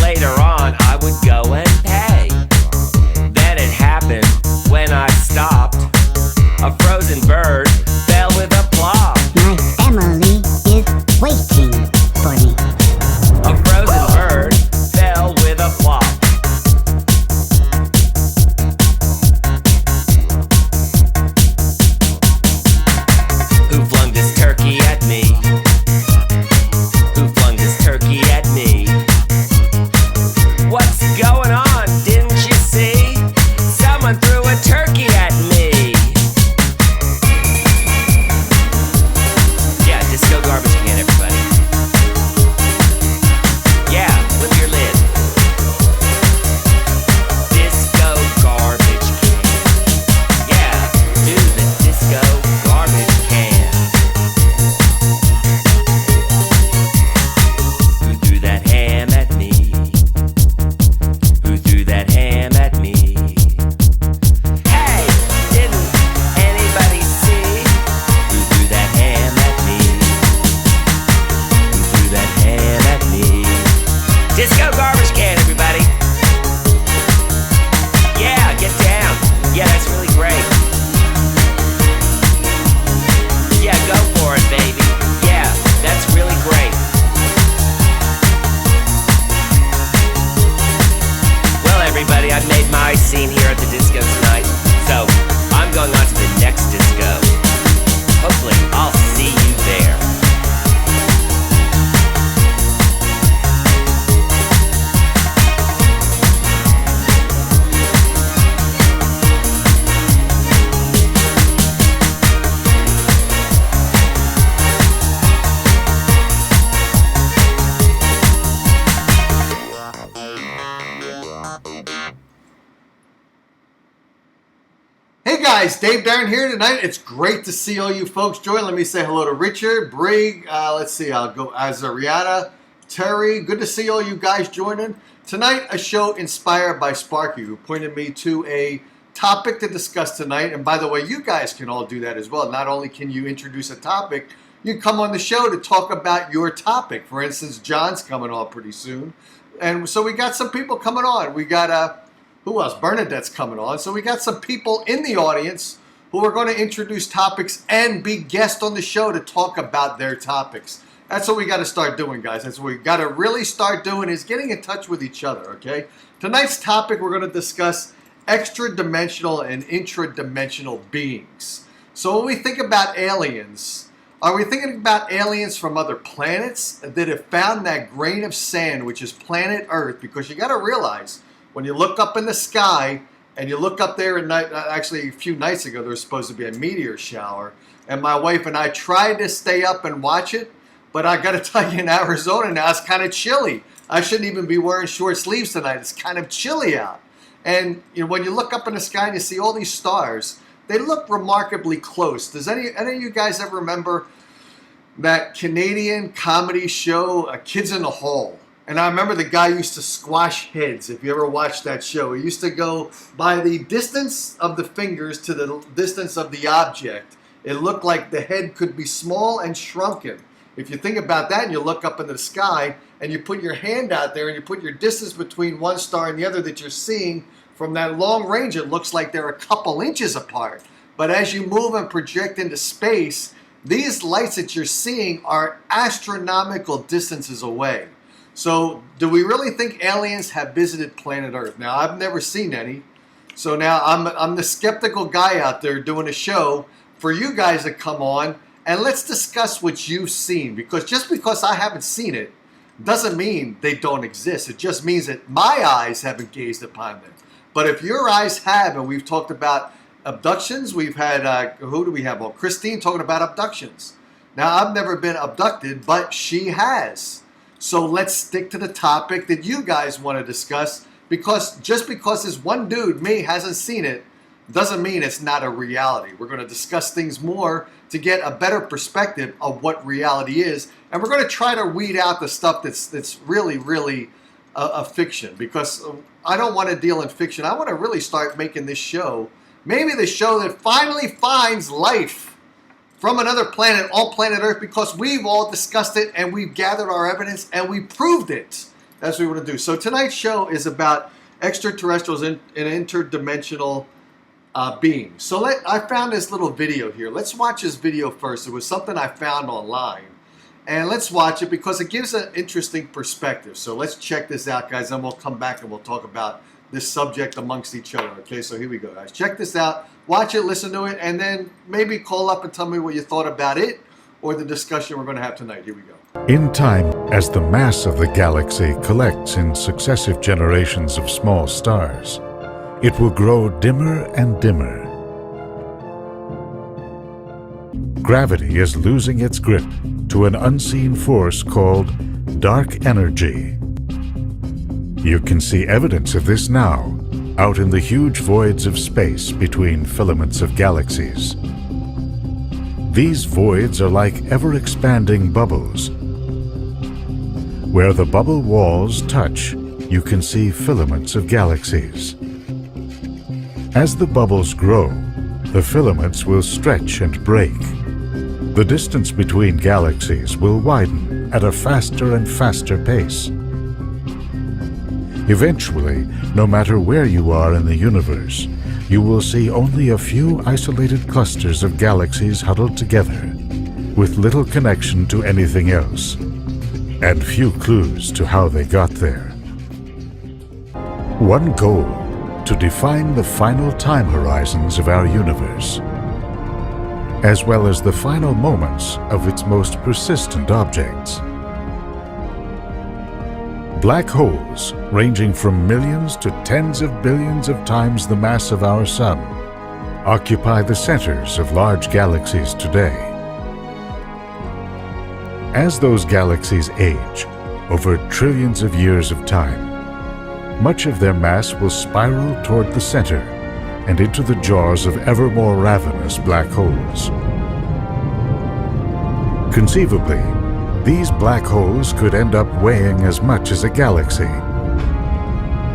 later on I would go and pay. Then it happened when I stopped. A frozen bird fell with a plop. My family is waiting for me. A frozen bird fell with a plop. Who flung this turkey at me? Who flung this turkey at me? What's going on? Didn't you see? Someone threw a turkey at me. Yeah, disco garbage can, everybody. Yeah, lift your lid. Disco garbage can. Yeah, do the disco garbage can. Who threw that ham at me? Who threw that ham at me? Hey, didn't anybody see? Who threw that ham at me? Who threw that ham at me? Disco garbage can, everybody. Yeah, get down. Yeah, that's really great. Yeah, go for it, baby. Yeah, that's really great. Well, everybody, I've made my scene here at the disco tonight, so I'm going on to the next disco. Hopefully, I'll see you there. Hey guys, Dave Darren here tonight. It's great to see all you folks join. Let me say hello to Richard, Brig, let's see, I'll go Azariana, Terry. Good to see all you guys joining. Tonight, a show inspired by Sparky, who pointed me to a topic to discuss tonight. And by the way, you guys can all do that as well. Not only can you introduce a topic, you come on the show to talk about your topic. For instance, John's coming on pretty soon. And so we got some people coming on. We got who else? Bernadette's coming on. So we got some people in the audience who are going to introduce topics and be guests on the show to talk about their topics. That's what we got to start doing, guys. That's what we got to really start doing, is getting in touch with each other, okay? Tonight's topic, we're going to discuss extra-dimensional and intra-dimensional beings. So when we think about aliens, are we thinking about aliens from other planets that have found that grain of sand, which is planet Earth? Because you got to realize, when you look up in the sky, and you look up there at night, actually a few nights ago, there was supposed to be a meteor shower, and my wife and I tried to stay up and watch it, but I got to tell you, in Arizona now, it's kind of chilly. I shouldn't even be wearing short sleeves tonight. It's kind of chilly out. And you know, when you look up in the sky and you see all these stars, they look remarkably close. Does any of you guys ever remember that Canadian comedy show, Kids in the Hall? And I remember the guy used to squash heads, if you ever watched that show. He used to go by the distance of the fingers to the distance of the object. It looked like the head could be small and shrunken. If you think about that and you look up in the sky and you put your hand out there and you put your distance between one star and the other that you're seeing, from that long range, it looks like they're a couple inches apart. But as you move and project into space, these lights that you're seeing are astronomical distances away. So do we really think aliens have visited planet Earth? Now, I've never seen any. So now I'm the skeptical guy out there doing a show for you guys to come on and let's discuss what you've seen. Because just because I haven't seen it doesn't mean they don't exist. It just means that my eyes haven't gazed upon them. But if your eyes have, and we've talked about abductions, we've had, who do we have? Well, Christine talking about abductions. Now, I've never been abducted, but she has. So let's stick to the topic that you guys want to discuss, because just because this one dude, me, hasn't seen it, doesn't mean it's not a reality. We're going to discuss things more to get a better perspective of what reality is, and we're going to try to weed out the stuff that's really, really a fiction, because I don't want to deal in fiction. I want to really start making this show, maybe the show that finally finds life from another planet on planet Earth, because we've all discussed it and we've gathered our evidence and we proved it. That's what we want to do. So tonight's show is about extraterrestrials and interdimensional beings. So I found this little video here. Let's watch this video first. It was something I found online. And let's watch it because it gives an interesting perspective. So let's check this out, guys. Then we'll come back and we'll talk about this subject amongst each other. Okay, so here we go, guys. Check this out. Watch it, listen to it, and then maybe call up and tell me what you thought about it or the discussion we're going to have tonight. Here we go. In time, as the mass of the galaxy collects in successive generations of small stars, it will grow dimmer and dimmer. Gravity is losing its grip to an unseen force called dark energy. You can see evidence of this now, out in the huge voids of space between filaments of galaxies. These voids are like ever-expanding bubbles. Where the bubble walls touch, you can see filaments of galaxies. As the bubbles grow, the filaments will stretch and break. The distance between galaxies will widen at a faster and faster pace. Eventually, no matter where you are in the universe, you will see only a few isolated clusters of galaxies huddled together, with little connection to anything else, and few clues to how they got there. One goal: to define the final time horizons of our universe, as well as the final moments of its most persistent objects. Black holes, ranging from millions to tens of billions of times the mass of our Sun, occupy the centers of large galaxies today. As those galaxies age, over trillions of years of time, much of their mass will spiral toward the center and into the jaws of ever more ravenous black holes. Conceivably, these black holes could end up weighing as much as a galaxy.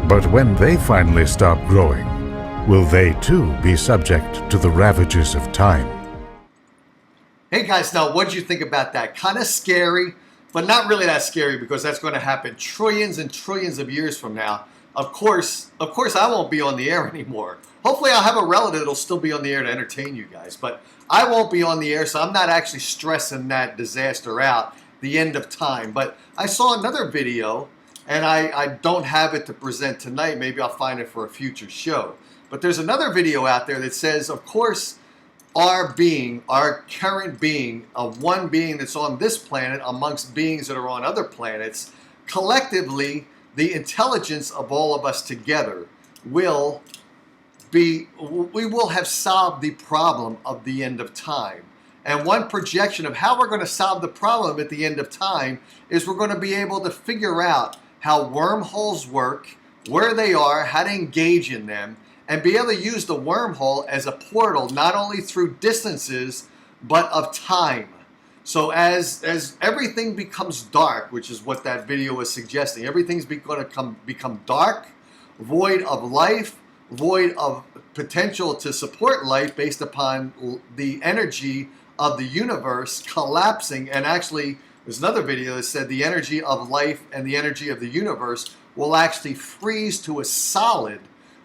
But when they finally stop growing, will they too be subject to the ravages of time? Hey guys, now what did you think about that? Kind of scary, but not really that scary because that's going to happen trillions and trillions of years from now. Of course, I won't be on the air anymore. Hopefully I'll have a relative that'll still be on the air to entertain you guys, but I won't be on the air, so I'm not actually stressing that disaster out, the end of time. But I saw another video, and I don't have it to present tonight. Maybe I'll find it for a future show. But there's another video out there that says, of course, our being, our current being, of one being that's on this planet amongst beings that are on other planets, collectively, the intelligence of all of us together will be, we will have solved the problem of the end of time. And one projection of how we're going to solve the problem at the end of time is we're going to be able to figure out how wormholes work, where they are, how to engage in them, and be able to use the wormhole as a portal, not only through distances, but of time. So as everything becomes dark, which is what that video was suggesting, everything's going to become dark, void of life, void of potential to support life based upon the energy of the universe collapsing. And actually, there's another video that said the energy of life and the energy of the universe will actually freeze to a solid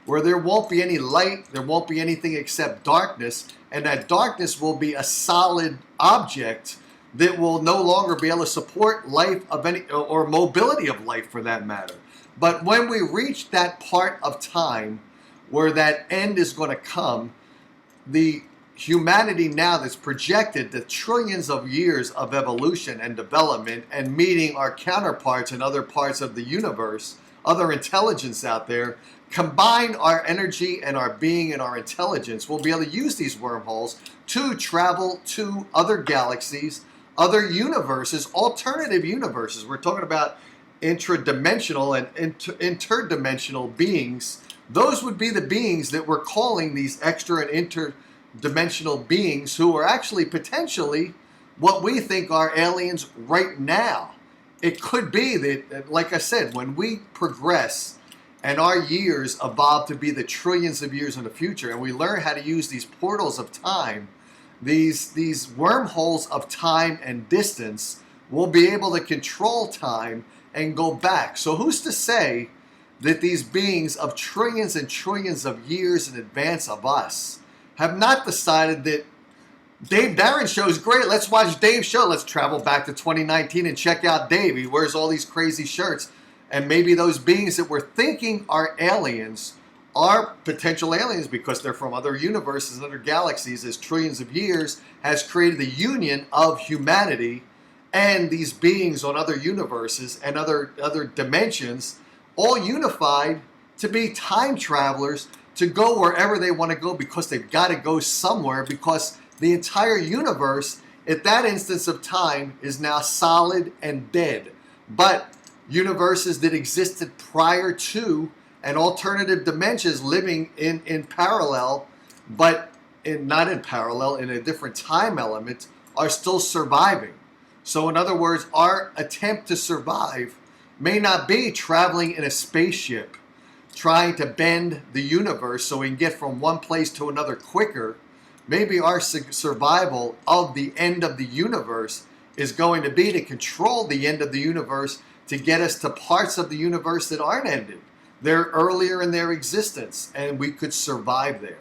where there won't be any light, there won't be anything except darkness, and that darkness will be a solid object that will no longer be able to support life of any, or mobility of life for that matter. But when we reach that part of time where that end is going to come, the humanity now that's projected the trillions of years of evolution and development and meeting our counterparts in other parts of the universe, other intelligence out there, combine our energy and our being and our intelligence, we'll be able to use these wormholes to travel to other galaxies, other universes, alternative universes. We're talking about intradimensional and interdimensional beings. Those would be the beings that we're calling these extra and interdimensional beings, who are actually potentially what we think are aliens right now. It could be that, like I said, when we progress and our years evolve to be the trillions of years in the future, and we learn how to use these portals of time, these wormholes of time and distance, will be able to control time and go back. So who's to say that these beings of trillions and trillions of years in advance of us have not decided that Dave Darren's show is great. Let's watch Dave's show. Let's travel back to 2019 and check out Dave. He wears all these crazy shirts. And maybe those beings that we're thinking are aliens are potential aliens because they're from other universes and other galaxies, as trillions of years has created the union of humanity and these beings on other universes and other dimensions, all unified to be time travelers to go wherever they want to go because they've got to go somewhere, because the entire universe at that instance of time is now solid and dead. But universes that existed prior to and alternative dimensions living in parallel, but not in parallel, in a different time element, are still surviving. So in other words, our attempt to survive may not be traveling in a spaceship, trying to bend the universe so we can get from one place to another quicker. Maybe our survival of the end of the universe is going to be to control the end of the universe to get us to parts of the universe that aren't ended. They're earlier in their existence, and we could survive there.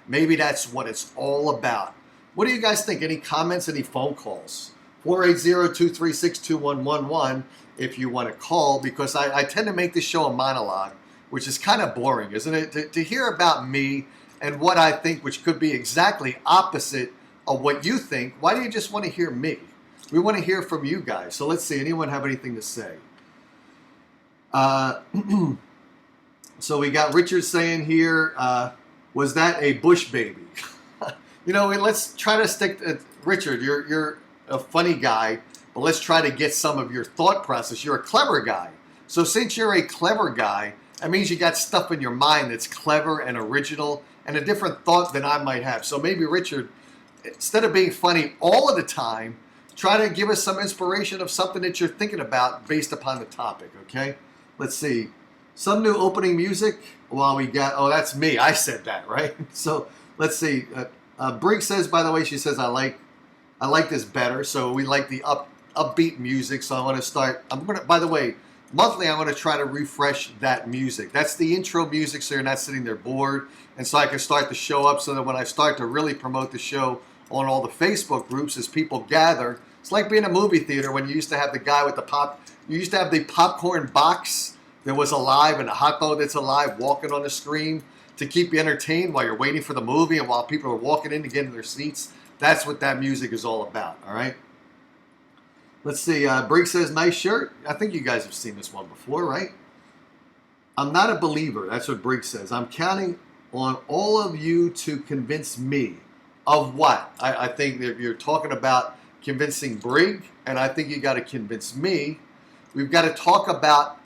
Maybe that's what it's all about. What do you guys think? Any comments, any phone calls? 480-236-2111 if you want to call, because I tend to make this show a monologue, which is kind of boring, isn't it? To hear about me and what I think, which could be exactly opposite of what you think. Why do you just want to hear me? We want to hear from you guys. So let's see. Anyone have anything to say? So we got Richard saying here, was that a Bush baby? Let's try to stick to Richard. You're a funny guy, but let's try to get some of your thought process. You're a clever guy. So since you're a clever guy, that means you got stuff in your mind that's clever and original and a different thought than I might have. So maybe Richard, instead of being funny all of the time, try to give us some inspiration of something that you're thinking about based upon the topic, okay? Let's see. Some new opening music while we got, oh, that's me. I said that, right? So let's see. Brig says, by the way, she says, I like this better. So we like the upbeat music. So I want to start, by the way, monthly, I'm going to try to refresh that music. That's the intro music, so you're not sitting there bored. And so I can start the show up so that when I start to really promote the show on all the Facebook groups as people gather, it's like being a movie theater when you used to have the guy with you used to have the popcorn box that was alive and a hot dog that's alive walking on the screen to keep you entertained while you're waiting for the movie and while people are walking in to get in their seats. That's what that music is all about, all right? Let's see. Brig says, nice shirt. I think you guys have seen this one before, right? I'm not a believer. That's what Brig says. I'm counting on all of you to convince me of what? I think if you're talking about convincing Brig, and I think you got to convince me, we've got to talk about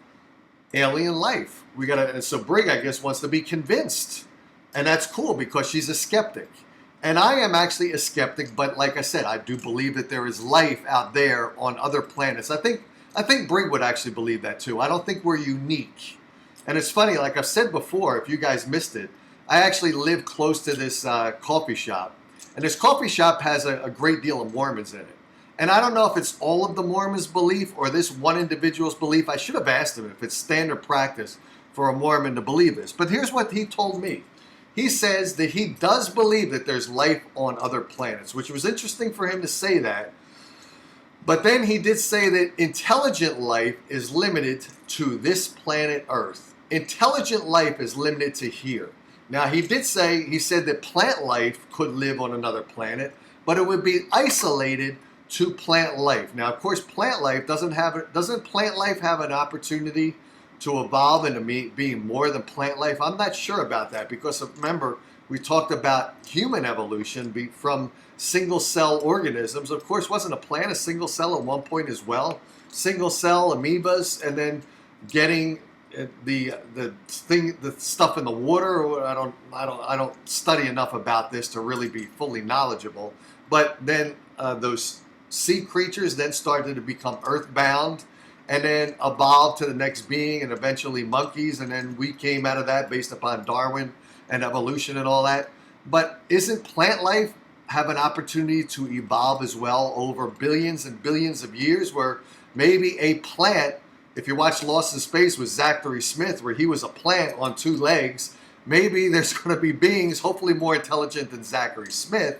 alien life. So Brig, I guess, wants to be convinced. And that's cool because she's a skeptic. And I am actually a skeptic, but like I said, I do believe that there is life out there on other planets. I think Brig would actually believe that too. I don't think we're unique. And it's funny, like I've said before, if you guys missed it, I actually live close to this coffee shop. And this coffee shop has a great deal of Mormons in it. And I don't know if it's all of the Mormons' belief or this one individual's belief. I should have asked him if it's standard practice for a Mormon to believe this. But here's what he told me. He says that he does believe that there's life on other planets, which was interesting for him to say that. But then he did say that intelligent life is limited to this planet Earth. Intelligent life is limited to here. Now, he said that plant life could live on another planet, but it would be isolated to plant life. Now, of course, plant life doesn't plant life have an opportunity to evolve into being more than plant life? I'm not sure about that because remember, we talked about human evolution from single cell organisms. Of course, wasn't a plant a single cell at one point as well? Single cell amoebas, and then getting the stuff in the water. I don't study enough about this to really be fully knowledgeable. But then those sea creatures then started to become earthbound and then evolved to the next being and eventually monkeys. And then we came out of that based upon Darwin and evolution and all that. But isn't plant life have an opportunity to evolve as well over billions and billions of years, where maybe a plant if you watch Lost in Space with Zachary Smith, where he was a plant on 2 legs, maybe there's going to be beings, hopefully more intelligent than Zachary Smith,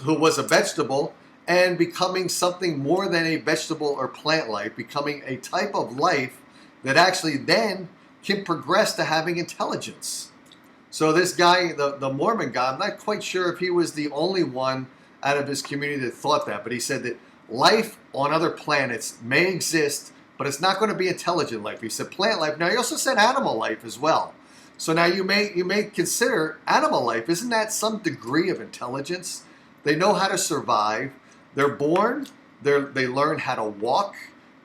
who was a vegetable, and becoming something more than a vegetable or plant life, becoming a type of life that actually then can progress to having intelligence. So this guy, the Mormon guy, I'm not quite sure if he was the only one out of his community that thought that, but he said that life on other planets may exist, but it's not going to be intelligent life. He said plant life. Now he also said animal life as well. So now you may consider animal life. Isn't that some degree of intelligence? They know how to survive. They're born. They learn how to walk.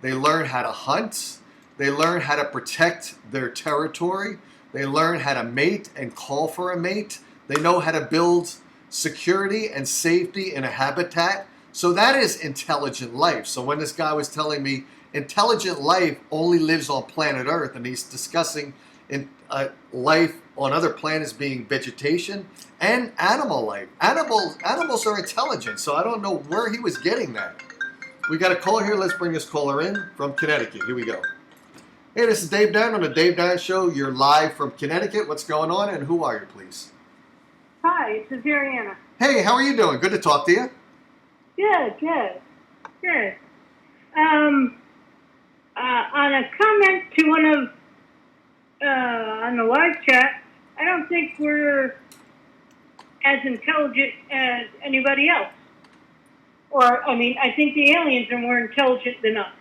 They learn how to hunt. They learn how to protect their territory. They learn how to mate and call for a mate. They know how to build security and safety in a habitat. So that is intelligent life. So when this guy was telling me intelligent life only lives on planet Earth, and he's discussing life on other planets being vegetation and animal life. Animals are intelligent, so I don't know where he was getting that. We got a caller here. Let's bring this caller in from Connecticut. Here we go. Hey, this is Dave Down on the Dave Down Show. You're live from Connecticut. What's going on, and who are you, please? Hi, this is Ariana. Hey, how are you doing? Good to talk to you. Good. On a comment to one of on the live chat, I don't think we're as intelligent as anybody else. I think the aliens are more intelligent than us.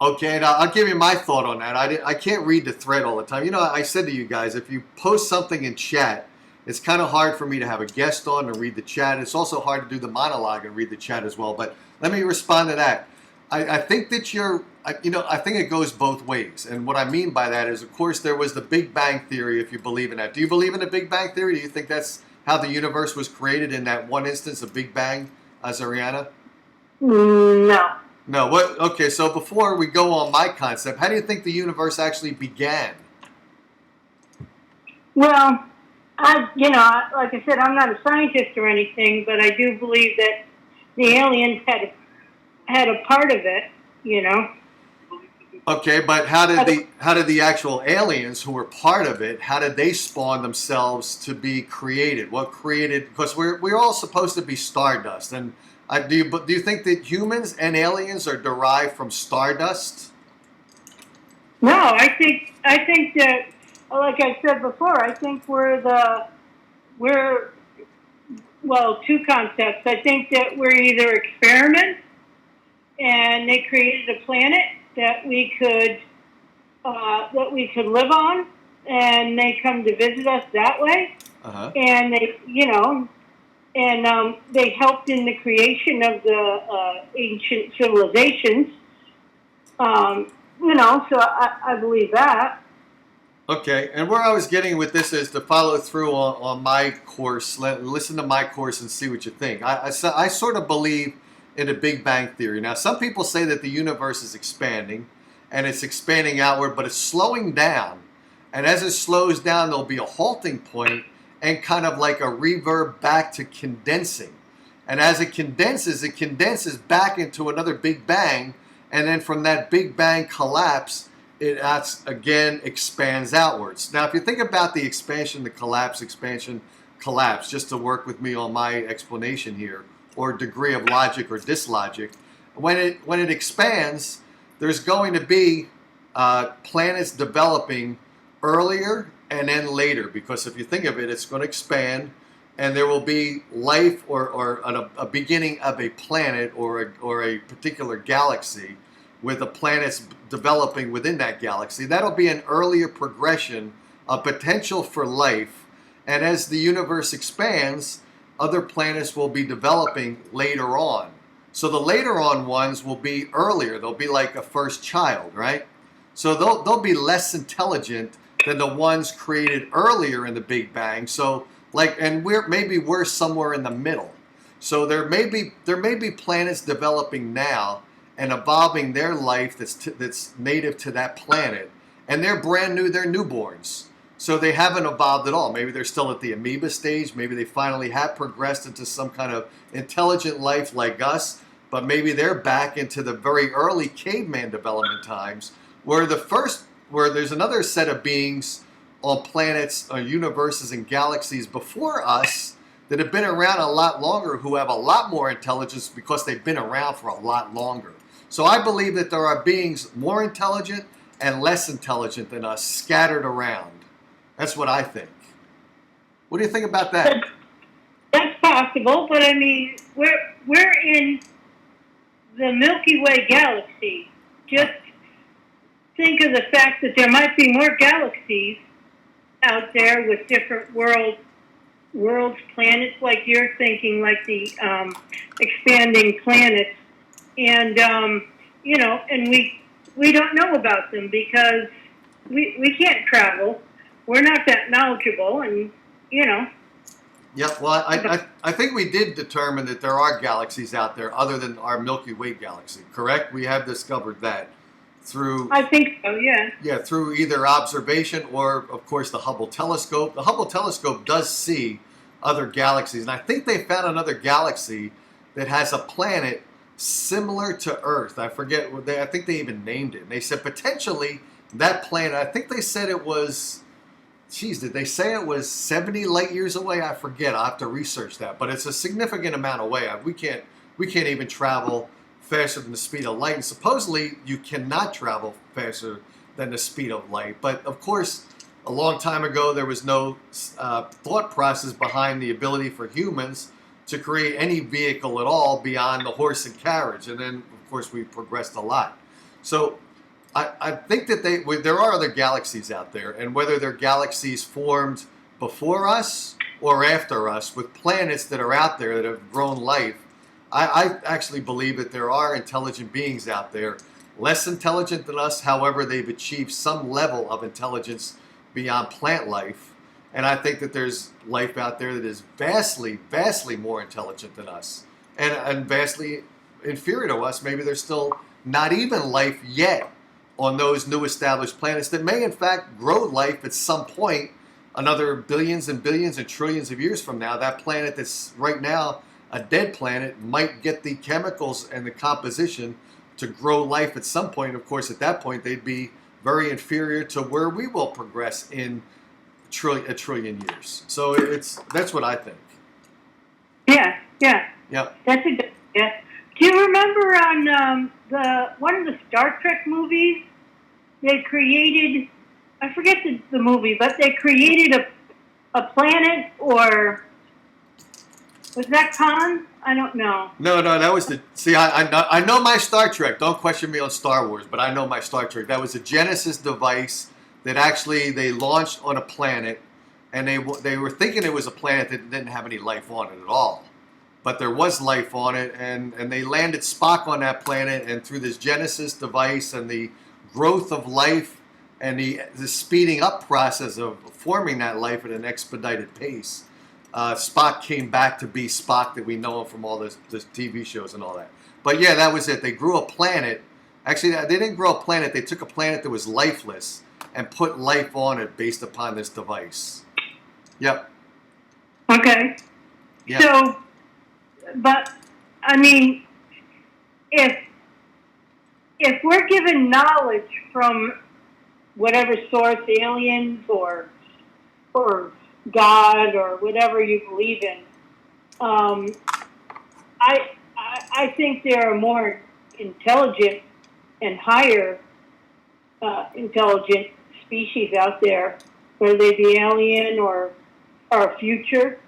Okay, now I'll give you my thought on that. I can't read the thread all the time. You know, I said to you guys, if you post something in chat, it's kind of hard for me to have a guest on and read the chat. It's also hard to do the monologue and read the chat as well. But let me respond to that. I think that I think it goes both ways. And what I mean by that is, of course, there was the Big Bang Theory, if you believe in that. Do you believe in the Big Bang Theory? Do you think that's how the universe was created in that one instance of Big Bang, Ariana? No. No. What? Okay, so before we go on my concept, how do you think the universe actually began? Well, like I said, I'm not a scientist or anything, but I do believe that the aliens had a part of it, Okay, but how did the actual aliens who were part of it, how did they spawn themselves to be created? What created? Because we're all supposed to be stardust, and do you think that humans and aliens are derived from stardust? No, I think that, like I said before, I think we're two concepts. I think that we're either experiments, and they created a planet that we could live on, and they come to visit us that way. Uh-huh. And they helped in the creation of the ancient civilizations. So I believe that. Okay, and where I was getting with this is to follow through on my course. Listen to my course and see what you think. I sort of believe in a Big Bang Theory. Now, some people say that the universe is expanding, and it's expanding outward, but it's slowing down. And as it slows down, there'll be a halting point and kind of like a reverb back to condensing. And as it condenses back into another Big Bang, and then from that Big Bang collapse, it again expands outwards. Now, if you think about the expansion, the collapse, expansion, collapse, just to work with me on my explanation here, or degree of logic or dislogic, when it expands, there's going to be planets developing earlier and then later, because if you think of it, it's going to expand, and there will be life or a beginning of a planet or a particular galaxy with the planets developing within that galaxy. That'll be an earlier progression of potential for life, and as the universe expands, other planets will be developing later on. So the later on ones will be earlier. They'll be like a first child, right? So they'll be less intelligent than the ones created earlier in the Big Bang. So and we're somewhere in the middle. So there may be planets developing now and evolving their life that's native to that planet, and they're brand new. They're newborns. So they haven't evolved at all. Maybe they're still at the amoeba stage. Maybe they finally have progressed into some kind of intelligent life like us. but maybe they're back into the very early caveman development times, where there's another set of beings on planets or universes and galaxies before us that have been around a lot longer, who have a lot more intelligence because they've been around for a lot longer. So I believe that there are beings more intelligent and less intelligent than us scattered around. That's what I think. What do you think about that? That's possible, but I mean, we're in the Milky Way galaxy. Just think of the fact that there might be more galaxies out there with different worlds, planets, like you're thinking, like the expanding planets, and and we don't know about them because we can't travel. We're not that knowledgeable, and Yeah, well, I think we did determine that there are galaxies out there other than our Milky Way galaxy, correct? We have discovered that through... I think so, yeah. Yeah, through either observation or, of course, the Hubble telescope. The Hubble telescope does see other galaxies, and I think they found another galaxy that has a planet similar to Earth. I forget what I think they even named it. And they said potentially that planet, I think they said it was... Geez, did they say it was 70 light years away? I forget. I'll have to research that. But it's a significant amount away. We can't even travel faster than the speed of light. And supposedly you cannot travel faster than the speed of light. But of course, a long time ago, there was no thought process behind the ability for humans to create any vehicle at all beyond the horse and carriage. And then, of course, we progressed a lot. So I think that there are other galaxies out there, and whether they're galaxies formed before us or after us with planets that are out there that have grown life, I actually believe that there are intelligent beings out there, less intelligent than us, however, they've achieved some level of intelligence beyond plant life. And I think that there's life out there that is vastly, vastly more intelligent than us and vastly inferior to us. Maybe there's still not even life yet on those new established planets that may in fact grow life at some point, another billions and billions and trillions of years from now. That planet that's right now a dead planet might get the chemicals and the composition to grow life at some point. Of course, at that point, they'd be very inferior to where we will progress in a trillion years. So that's what I think. Yeah. Yep. That's a good idea. Do you remember on one of the Star Trek movies, they created, I forget the movie, but they created a planet, or was that Khan? I don't know. No, that was I know my Star Trek. Don't question me on Star Wars, but I know my Star Trek. That was a Genesis device that actually they launched on a planet, and they were thinking it was a planet that didn't have any life on it at all. But there was life on it, and they landed Spock on that planet, and through this Genesis device and the growth of life and the speeding up process of forming that life at an expedited pace, Spock came back to be Spock that we know him from all the TV shows and all that. But yeah, that was it. They grew a planet. Actually, they didn't grow a planet. They took a planet that was lifeless and put life on it based upon this device. Yep. Okay. Yep. So, but I mean, if we're given knowledge from whatever source, aliens or God or whatever you believe in, I think there are more intelligent and higher intelligent species out there, whether they be alien or future.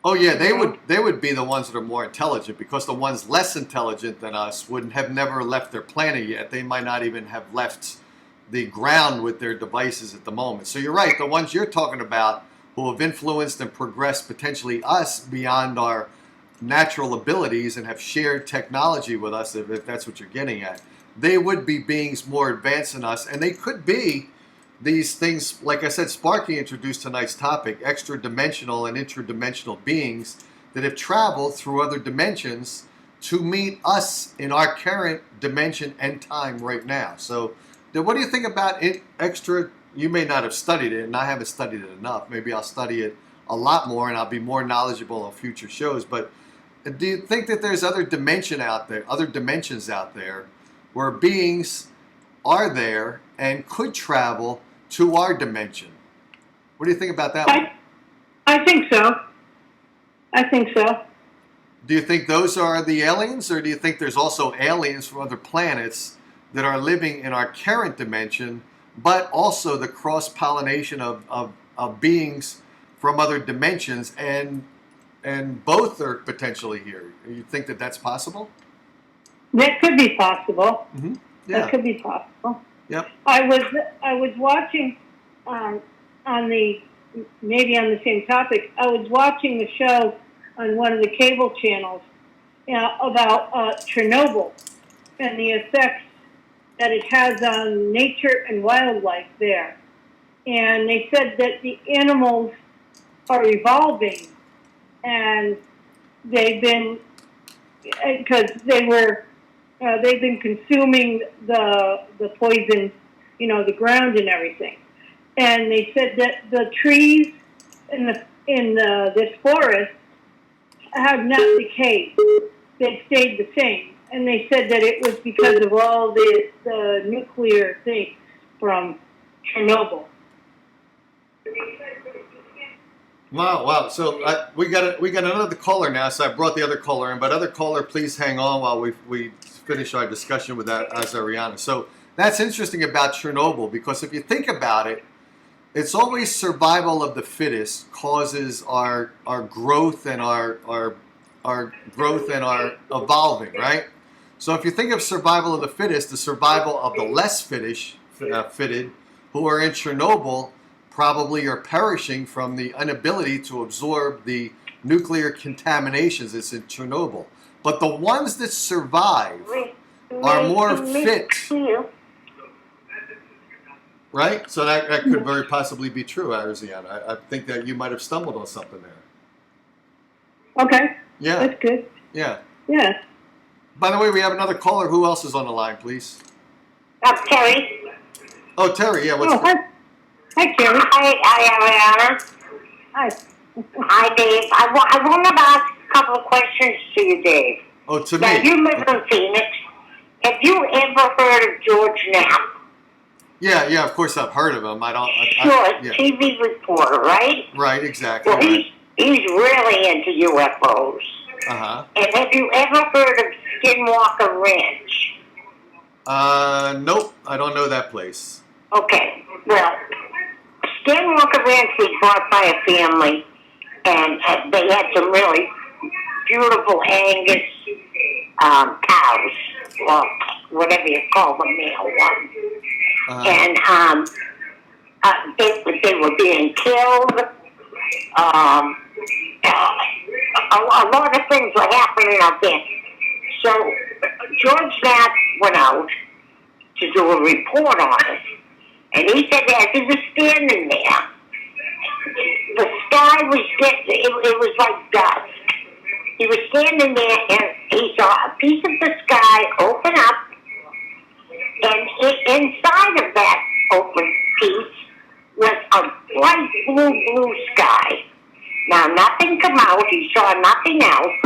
Oh yeah, they would be the ones that are more intelligent, because the ones less intelligent than us would have never left their planet yet. They might not even have left the ground with their devices at the moment. So you're right, the ones you're talking about who have influenced and progressed potentially us beyond our natural abilities and have shared technology with us, if that's what you're getting at, they would be beings more advanced than us, and they could be these things, like I said, Sparky introduced tonight's topic, extra-dimensional and interdimensional beings that have traveled through other dimensions to meet us in our current dimension and time right now. So what do you think about it? You may not have studied it, and I haven't studied it enough. Maybe I'll study it a lot more, and I'll be more knowledgeable on future shows. But Do you think that there's other dimensions out there, where beings are there and could travel to our dimension? What do you think about that one? I think so. I think so. Do you think those are the aliens, or do you think there's also aliens from other planets that are living in our current dimension, but also the cross-pollination of beings from other dimensions, and both are potentially here? You think that that's possible? That could be possible. Mm-hmm. Yeah. That could be possible. Yep. I was watching maybe on the same topic. I was watching the show on one of the cable channels about Chernobyl and the effects that it has on nature and wildlife there. And they said that the animals are evolving, and they've been consuming the poison, the ground and everything. And they said that the trees in this forest have not decayed; they've stayed the same. And they said that it was because of all the nuclear things from Chernobyl. Wow. So we got another caller now. So I brought the other caller in, but other caller, please hang on while we finish our discussion with that Azariana. So that's interesting about Chernobyl, because if you think about it, it's always survival of the fittest causes our growth and our growth and our evolving, right? So if you think of survival of the fittest, the survival of the less fitted, who are in Chernobyl, probably are perishing from the inability to absorb the nuclear contaminations that's in Chernobyl. But the ones that survive are more fit. Right? So that could very possibly be true, Ariziana. I think that you might have stumbled on something there. Okay. Yeah. That's good. Yeah. Yeah. By the way, we have another caller. Who else is on the line, please? Terry. Oh, Terry. Yeah. What's Hi, Carrie. Hi, Ariana. Hi. Hi, Dave. I want to ask a couple of questions to you, Dave. Oh, to Now, me. you live in Phoenix. Have you ever heard of George Knapp? Yeah. Of course, I've heard of him. Sure, yeah. TV reporter, right? Right. Exactly. Well, he's really into UFOs. Uh-huh. And have you ever heard of Skinwalker Ranch? Nope. I don't know that place. Okay. Well, Skinwalker Ranch was bought by a family, and they had some really beautiful Angus cows, or whatever you call the male one. Uh-huh. And they were being killed. A lot of things were happening out there. So George Knapp went out to do a report on it. And he said that as he was standing there, the sky was it was like dusk. He was standing there and he saw a piece of the sky open up, and inside of that open piece was a bright blue sky. Now, nothing come out. He saw nothing else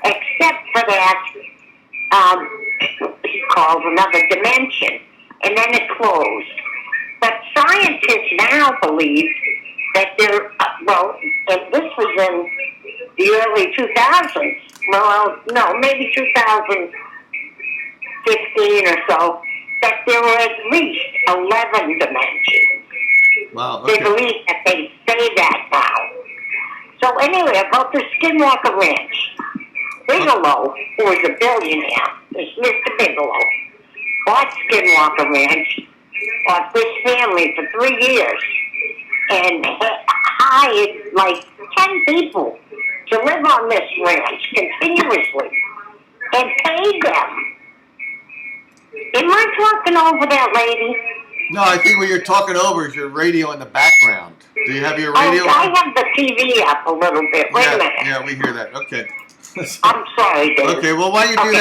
except for that he called another dimension, and then it closed. But scientists now believe that and this was in the early 2000s. Well, no, maybe 2015 or so, that there were at least 11 dimensions. Wow. Okay. They believe that they say that now. So anyway, about the Skinwalker Ranch, Bigelow, who was a billionaire, this Mr. Bigelow, bought Skinwalker Ranch, bought this family for 3 years, and hired like 10 people to live on this ranch continuously, and paid them. Am I talking over that lady? No, I think what you're talking over is your radio in the background. Do you have your radio on? I have the TV up a little bit. Wait a minute. Yeah, we hear that. Okay. I'm sorry, Dave. Okay, well, while you do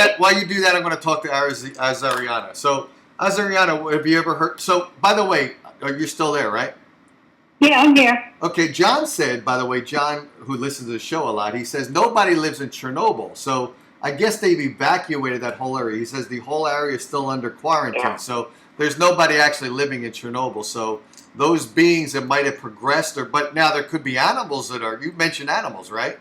that, I'm going to talk to Azariana. So, Azariana, have you ever heard? So, by the way, you're still there, right? Yeah, I'm here. Okay, John said, by the way, John, who listens to the show a lot, he says nobody lives in Chernobyl. So I guess they've evacuated that whole area. He says the whole area is still under quarantine. Yeah. So there's nobody actually living in Chernobyl. So those beings that might have progressed, but now there could be animals that are, you mentioned animals, right?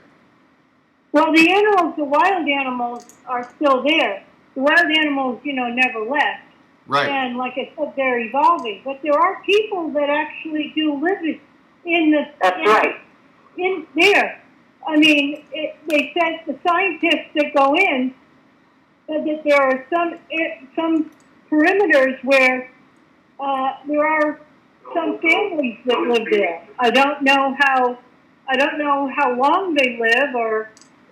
Well, the animals, the wild animals are still there. The wild animals, never left. Right. And like I said, they're evolving. But there are people that actually do live in the... That's right. In there. I mean, they said the scientists that go in said that there are some perimeters where there are some families that live there. I don't know how long they live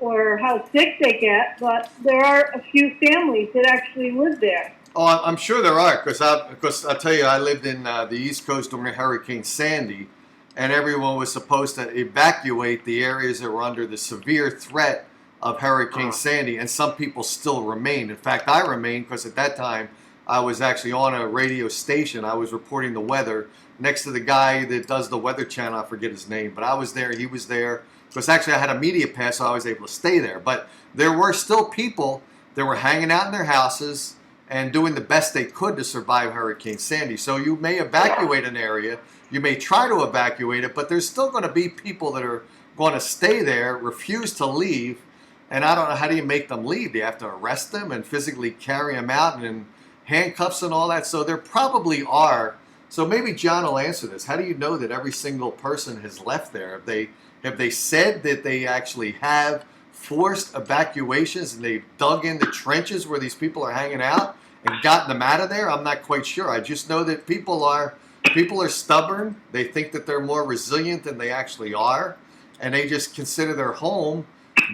or how sick they get, but there are a few families that actually live there. Oh, I'm sure there are, because I'll tell you, I lived in the East Coast during Hurricane Sandy, and everyone was supposed to evacuate the areas that were under the severe threat of Hurricane Sandy, and some people still remained. In fact, I remained because at that time I was actually on a radio station. I was reporting the weather next to the guy that does the Weather Channel. I forget his name, but I was there. He was there. Because actually I had a media pass, so I was able to stay there. But there were still people that were hanging out in their houses and doing the best they could to survive Hurricane Sandy. So you may evacuate an area, you may try to evacuate it, but there's still going to be people that are going to stay there, refuse to leave, and I don't know, how do you make them leave? Do you have to arrest them and physically carry them out and in handcuffs and all that? So there probably are. So maybe John will answer this. How do you know that every single person has left there? Have they said that they actually have forced evacuations and they've dug in the trenches where these people are hanging out and gotten them out of there? I'm not quite sure. I just know that people are stubborn. They think that they're more resilient than they actually are, and they just consider their home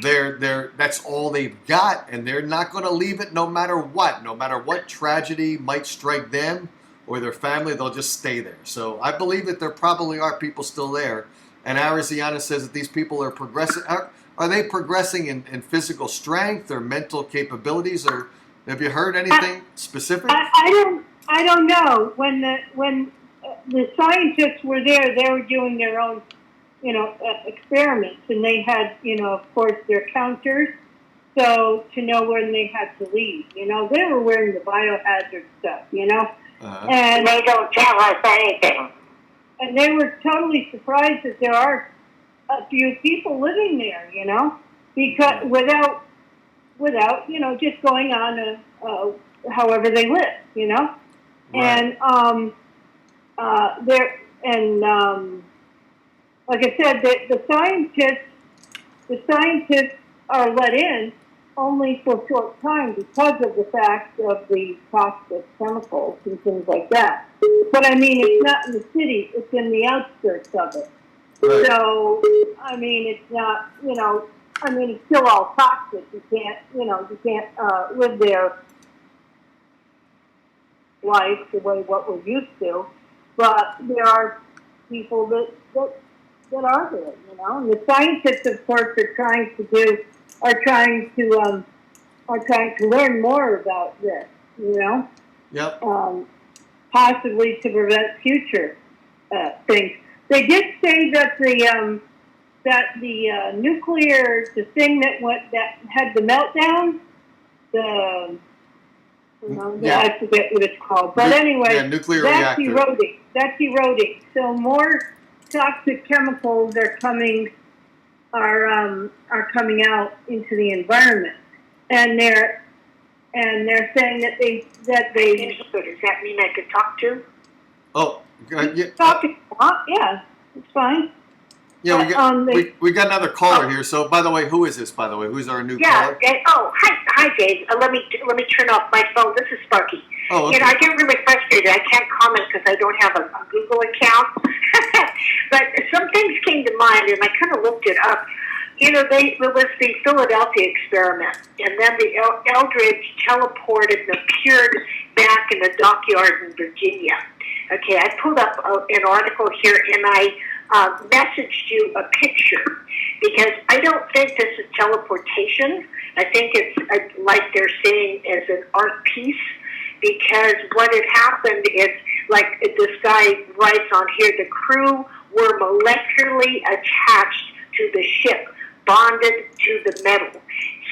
that's all they've got, and they're not going to leave it no matter what tragedy might strike them or their family. They'll just stay there. So I believe that there probably are people still there. And Ariziana says that these people are progressing. Are they progressing in physical strength or mental capabilities? Or have you heard anything specific? I don't know. When the scientists were there, they were doing their own, experiments, and they had, of course, their counters, so to know when they had to leave. They were wearing the biohazard stuff. And they don't tell us anything. And they were totally surprised that there are a few people living there, because without just going on however they live, Right. And like I said, the scientists are let in only for a short time because of the fact of the toxic chemicals and things like that. But I mean, it's not in the city; it's in the outskirts of it. Right. So, I mean, it's not, it's still all toxic. You can't live their life the way what we're used to. But there are people that are there, And the scientists, of course, are trying to learn more about this, Yep. Possibly to prevent future things. They did say that the nuclear, the thing that had the meltdown, I forget what it's called, but anyway, nuclear that's reactor. eroding. That's eroding. So more toxic chemicals are coming out into the environment, and they're saying that they. So does that mean I could talk to? Oh, yeah. Yeah, it's fine. Yeah, we got another caller here. So, by the way, who is this? By the way, who's our new caller? Hi, Dave. Let me turn off my phone. This is Sparky. Oh, okay. I get really frustrated. I can't comment because I don't have a Google account. But some things came to mind, and I kind of looked it up. There was the Philadelphia experiment, and then the Eldridge teleported and appeared back in the dockyard in Virginia. Okay, I pulled up an article here, and I messaged you a picture because I don't think this is teleportation. I think it's like they're saying as an art piece, because what had happened is, like this guy writes on here, the crew were molecularly attached to the ship, bonded to the metal.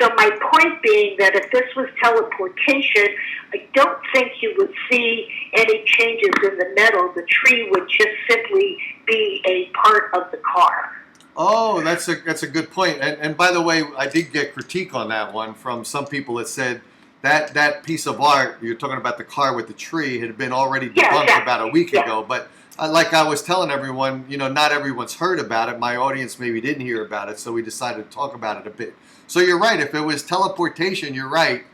So my point being that if this was teleportation, I don't think you would see any changes in the metal. The tree would just simply be a part of the car. Oh, that's a good point. And by the way, I did get critique on that one from some people that said that piece of art, you're talking about the car with the tree, had been already debunked about a week ago. But like I was telling everyone, not everyone's heard about it. My audience maybe didn't hear about it, so we decided to talk about it a bit. So you're right. If it was teleportation, you're right.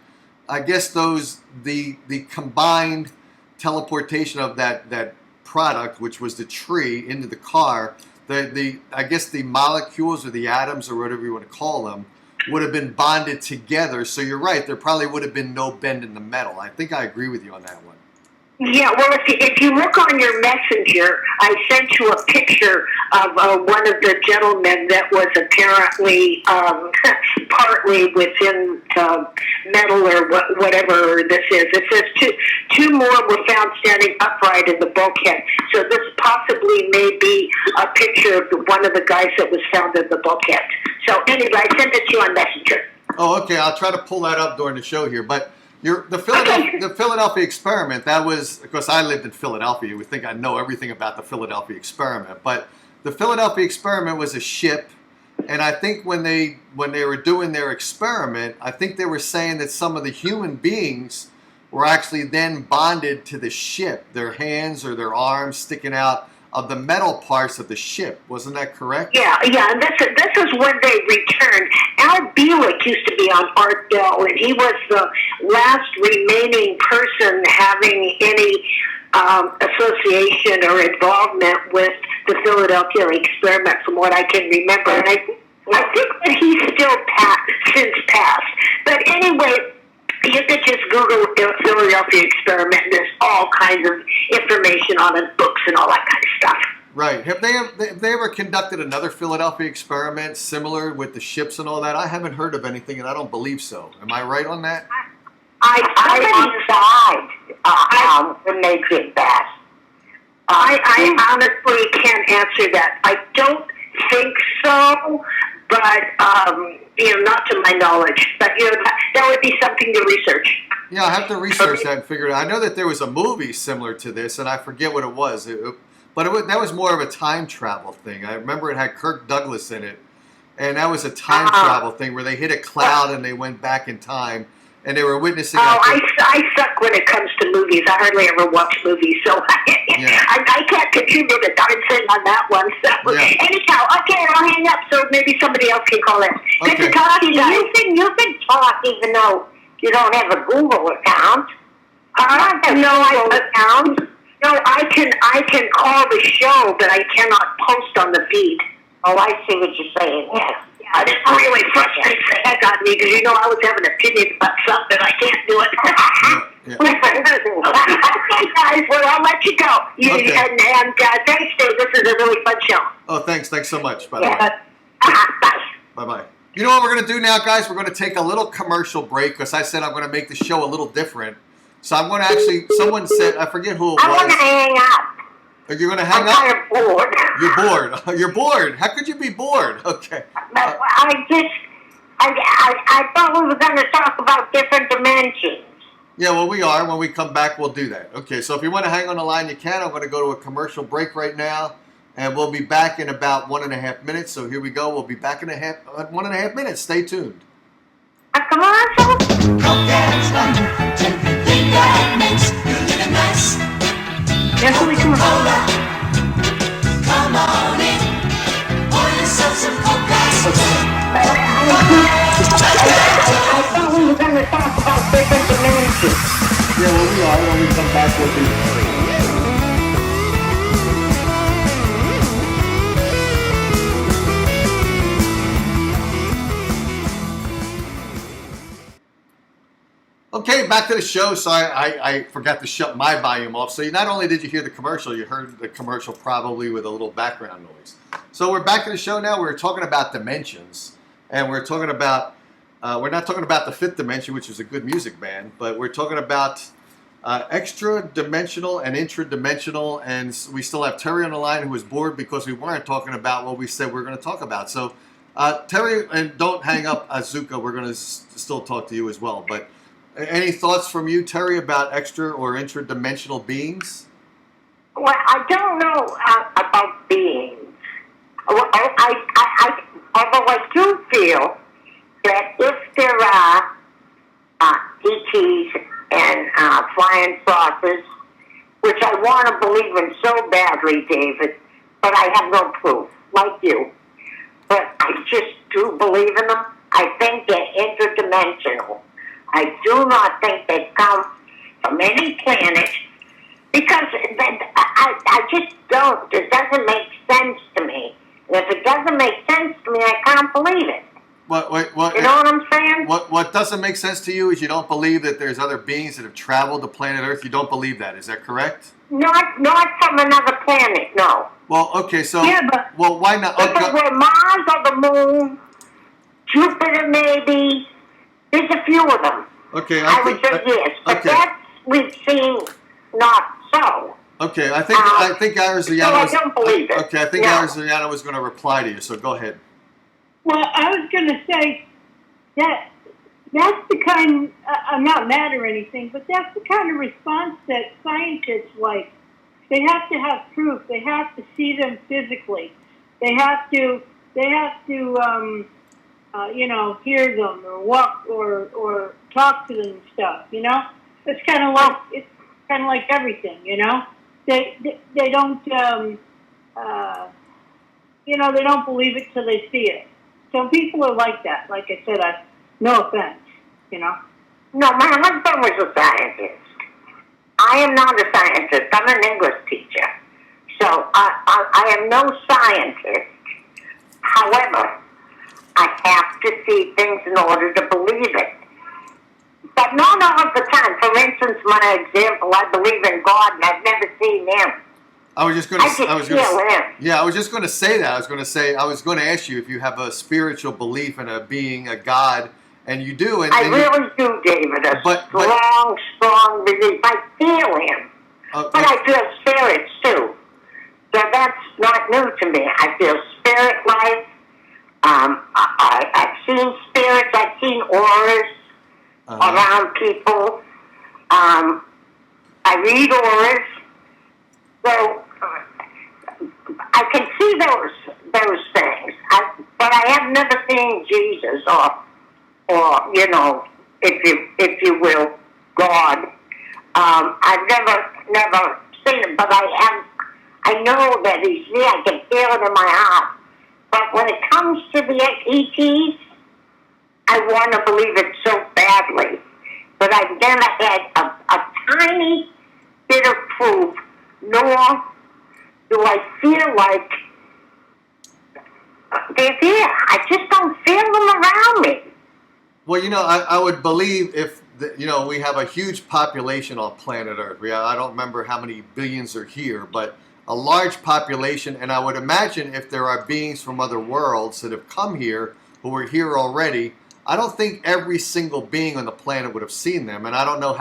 I guess the combined teleportation of that product, which was the tree, into the car, I guess the molecules or the atoms or whatever you want to call them would have been bonded together. So you're right. There probably would have been no bend in the metal. I think I agree with you on that one. Yeah, well, if you look on your messenger, I sent you a picture of one of the gentlemen that was apparently partly within metal or whatever this is. It says two more were found standing upright in the bulkhead. So this possibly may be a picture of one of the guys that was found in the bulkhead. So anyway, I sent it to you on messenger. Oh, okay. I'll try to pull that up during the show here, but. The Philadelphia experiment, that was, of course, I lived in Philadelphia. You would think I know everything about the Philadelphia experiment. But the Philadelphia experiment was a ship. And I think when they were doing their experiment, I think they were saying that some of the human beings were actually then bonded to the ship, their hands or their arms sticking out of the metal parts of the ship. Wasn't that correct? Yeah. And this is when they returned. Al Bielek used to be on Art Bell, and he was the last remaining person having any association or involvement with the Philadelphia experiment, from what I can remember. And I think that he's still since passed. But anyway, you could just Google Philadelphia experiment, and there's all kinds of information on it, books and all that kind of stuff. Right. Have they ever conducted another Philadelphia experiment similar with the ships and all that? I haven't heard of anything, and I don't believe so. Am I right on that? I when they did that. I honestly can't answer that. I don't think so, but not to my knowledge. But that would be something to research. Yeah, I have to research that and figure it out. I know that there was a movie similar to this, and I forget what it was. That was more of a time travel thing. I remember it had Kirk Douglas in it, and that was a time travel thing where they hit a cloud and they went back in time, and they were witnessing. I suck when it comes to movies. I hardly ever watch movies, so I can't contribute a darn thing on that one. So anyhow, okay, I'll hang up so maybe somebody else can call in. Okay. Good to talk to you guys. You can talk even though you don't have a Google account. No, I can call the show, but I cannot post on the feed. Oh, I see what you're saying. Yeah, it's really frustrating the heck out of me because I was having an opinion about something. I can't do it. Okay, guys. Well, I'll let you go. Okay. And thanks, Dave. This is a really fun show. Oh, thanks. Thanks so much, by the way. Bye. Bye-bye. You know what we're going to do now, guys? We're going to take a little commercial break because I said I'm going to make the show a little different. So I'm going to someone said, I forget who it was. I'm going to hang up. You're going to hang up? I'm kind of bored. You're bored. You're bored. How could you be bored? Okay. I thought we were going to talk about different dimensions. Yeah, well, we are. When we come back, we'll do that. Okay, so if you want to hang on the line, you can. I'm going to go to a commercial break right now, and we'll be back in about 1.5 minutes. So here we go. We'll be back in 1.5 minutes. Stay tuned. A commercial? That makes you living nice. Definitely commercial. Come on in, pour yourself some Coke. I thought we were going to talk about different dimensions. Yeah, well, we are. When we come back, we'll do it. Okay, back to the show. So I forgot to shut my volume off. So not only did you hear the commercial, you heard the commercial probably with a little background noise. So we're back to the show now. We're talking about dimensions. And we're talking about, we're not talking about the Fifth Dimension, which is a good music band, but we're talking about extra-dimensional and intra-dimensional, and we still have Terry on the line who was bored because we weren't talking about what we said we were going to talk about. So, Terry, and don't hang up, Azuka. We're going to still talk to you as well. But any thoughts from you, Terry, about extra or intra-dimensional beings? Well, I don't know about beings. Well, although I do feel that if there are ETs and flying saucers, which I want to believe in so badly, David, but I have no proof, like you. But I just do believe in them. I think they're interdimensional. I do not think they come from any planet, because I just don't. It doesn't make sense to me. And if it doesn't make sense to me, I can't believe it. What, you know what I'm saying? What doesn't make sense to you is you don't believe that there's other beings that have traveled to planet Earth. You don't believe that. Is that correct? Not from another planet, no. Well, okay, so... Yeah, but... Well, why not? If it were Mars or the Moon, Jupiter maybe, there's a few of them. Okay, I would say yes, but that we've seen not so. Okay, I think Ariziana so I don't believe it. Okay, I think Ariziana was going to reply to you, so go ahead. Well, I was going to say that that's the kind, I'm not mad or anything, but that's the kind of response that scientists like. They have to have proof. They have to see them physically. They have to hear them or walk or talk to them and stuff, you know? It's kind of like everything, you know? They don't, they don't believe it till they see it. So people are like that. Like I said, no offense, you know. No, my husband was a scientist. I am not a scientist. I'm an English teacher. So I am no scientist. However, I have to see things in order to believe it. But not all of the time. For instance, my example, I believe in God and I've never seen him. I was just going to say that. I was going to ask you if you have a spiritual belief in a being, a God, and you do. I really do, David. Strong belief. I feel him. But I feel spirits too. So that's not new to me. I feel spirit life. I've seen spirits. I've seen auras around people. I read auras. So I can see those things. But I have never seen Jesus or if you will, God. I've never seen him, but I know that he's there. I can feel it in my heart. But when it comes to the ETs, I want to believe it so badly. But I've never had a tiny bit of proof, nor do I feel like they're there. I just don't feel them around me. Well, I would believe if, we have a huge population on planet Earth. I don't remember how many billions are here, but a large population, and I would imagine if there are beings from other worlds that have come here, who are here already, I don't think every single being on the planet would have seen them, and I don't know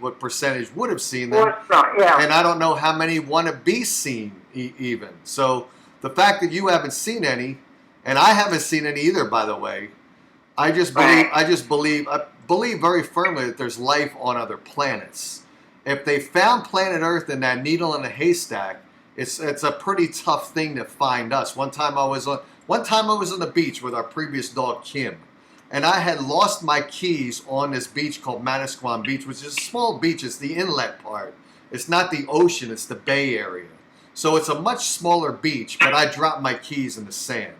what percentage would have seen them, and I don't know how many want to be seen even. So the fact that you haven't seen any, and I haven't seen any either, by the way, I believe very firmly that there's life on other planets. If they found planet Earth in that needle in a haystack, it's a pretty tough thing to find us. One time I was on the beach with our previous dog Kim, and I had lost my keys on this beach called Manasquan Beach, which is a small beach. It's the inlet part. It's not the ocean. It's the bay area. So it's a much smaller beach, but I dropped my keys in the sand.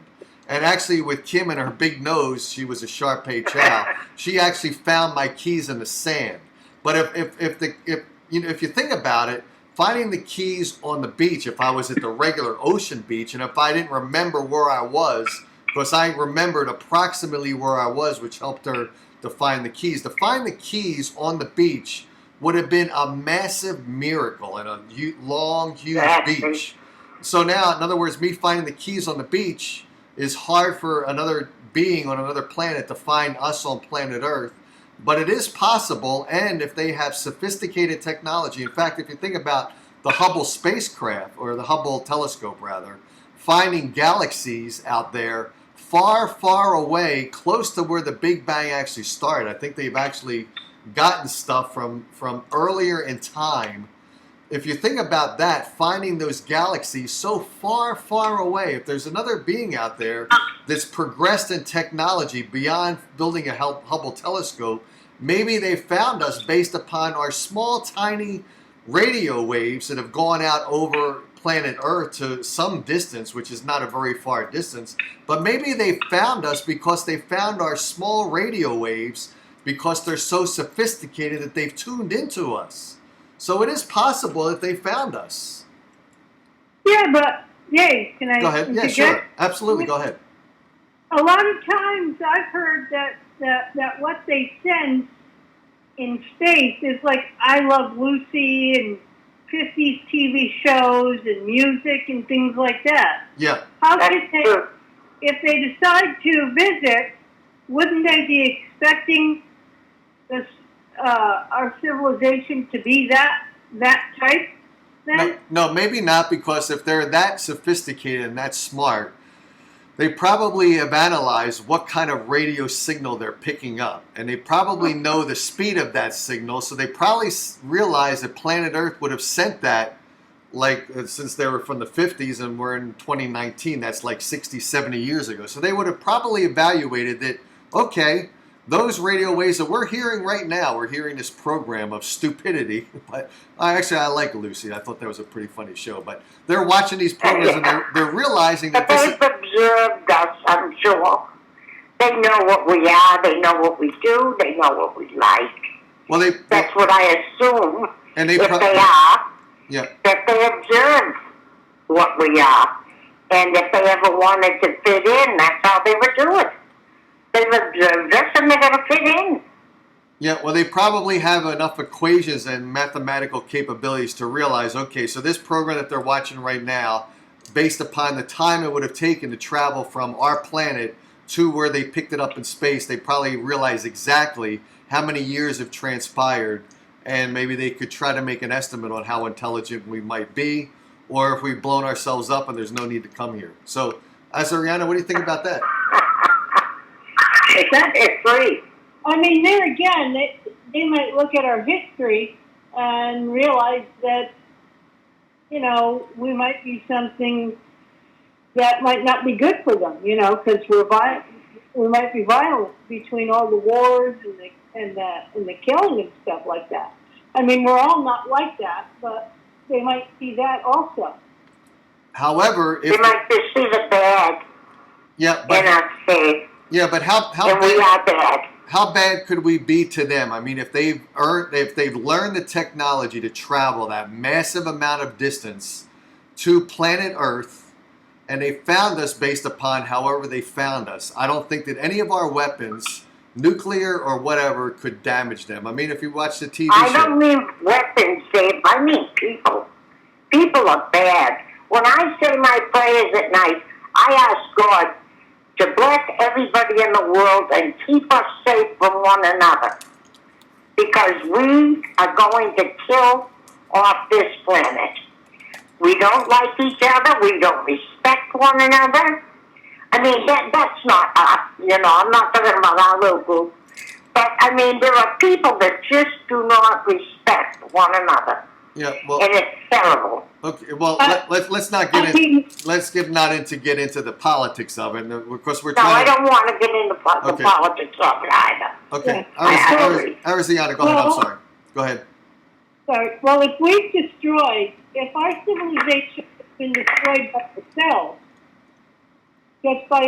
And actually, with Kim and her big nose, she was a Shar-Pei Chow. She actually found my keys in the sand. But if you think about it, finding the keys on the beach, if I was at the regular ocean beach, and if I didn't remember where I was, because I remembered approximately where I was, which helped her to find the keys. To find the keys on the beach would have been a massive miracle in a long, huge beach. So now, in other words, me finding the keys on the beach is hard for another being on another planet to find us on planet Earth. But it is possible, and if they have sophisticated technology, in fact, if you think about the Hubble spacecraft, or the Hubble telescope rather, finding galaxies out there far, far away, close to where the Big Bang actually started. I think they've actually gotten stuff from earlier in time. If you think about that, finding those galaxies so far, far away, if there's another being out there that's progressed in technology beyond building a Hubble telescope, maybe they found us based upon our small, tiny radio waves that have gone out over planet Earth to some distance, which is not a very far distance, but maybe they found us because they found our small radio waves because they're so sophisticated that they've tuned into us. So it is possible that they found us. Yeah, but, yay, can I Go ahead. Yeah, interject? sure. Absolutely. Go ahead. A lot of times I've heard that what they send in space is like I Love Lucy and 50s TV shows and music and things like that. Yeah. How That's could they, true. if they decide to visit, wouldn't they be expecting this, our civilization to be that type then? No, maybe not, because if they're that sophisticated and that smart, they probably have analyzed what kind of radio signal they're picking up. And they probably know the speed of that signal. So they probably realize that planet Earth would have sent that, like, since they were from the 50s and we're in 2019, that's like 60, 70 years ago. So they would have probably evaluated that, okay, those radio waves that we're hearing right now, we're hearing this program of stupidity. But I like Lucy. I thought that was a pretty funny show. But they're watching these programs and they're realizing that But this they've observed us, I'm sure. They know what we are. They know what we do. They know what we like. well, That's what I assume. and they If probably, they are, yeah, that they observe what we are. And if they ever wanted to fit in, that's how they would do it. They've observed us and they're going to fit in. yeah. Well, they probably have enough equations and mathematical capabilities to realize, okay, so this program that they're watching right now, based upon the time it would have taken to travel from our planet to where they picked it up in space, they probably realize exactly how many years have transpired, and maybe they could try to make an estimate on how intelligent we might be, or if we've blown ourselves up and there's no need to come here. So, Azariana, what do you think about that? It's free. I mean, there again, they might look at our history and realize that, you know, we might be something that might not be good for them, you know, because we might be violent between all the wars and the killing and stuff like that. I mean, we're all not like that, but they might see that also. However, if They might just see the bad yeah, in but us, say, how and we are bad. how bad could we be to them? I mean, if they've learned the technology to travel that massive amount of distance to planet Earth, and they found us based upon however they found us, I don't think that any of our weapons, nuclear or whatever, could damage them. I mean, if you watch the TV I show, don't mean weapons, Dave. I mean people. People are bad. When I say my prayers at night, I ask God to bless everybody in the world and keep us safe from one another. Because we are going to kill off this planet. We don't like each other. We don't respect one another. I mean, that's not us. You know, I'm not talking about our little group. But, I mean, there are people that just do not respect one another. yeah, well, And it's terrible. okay, well, let's not I get think- get into the politics of it, and of course we're No, I trying. don't want to get into the Okay. politics of it either. Okay, I agree. Ariziana, go ahead. I'm sorry. Go ahead. Sorry. Well, if our civilization has been destroyed by ourselves, just by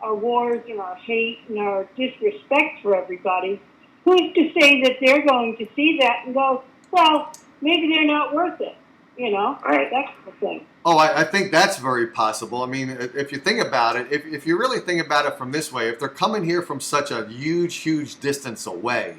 our wars and our hate and our disrespect for everybody, who's to say that they're going to see that and go, well, maybe they're not worth it, you know? Right. That's the thing. Oh, I think that's very possible. I mean, if you think about it, if you really think about it from this way, if they're coming here from such a huge, huge distance away,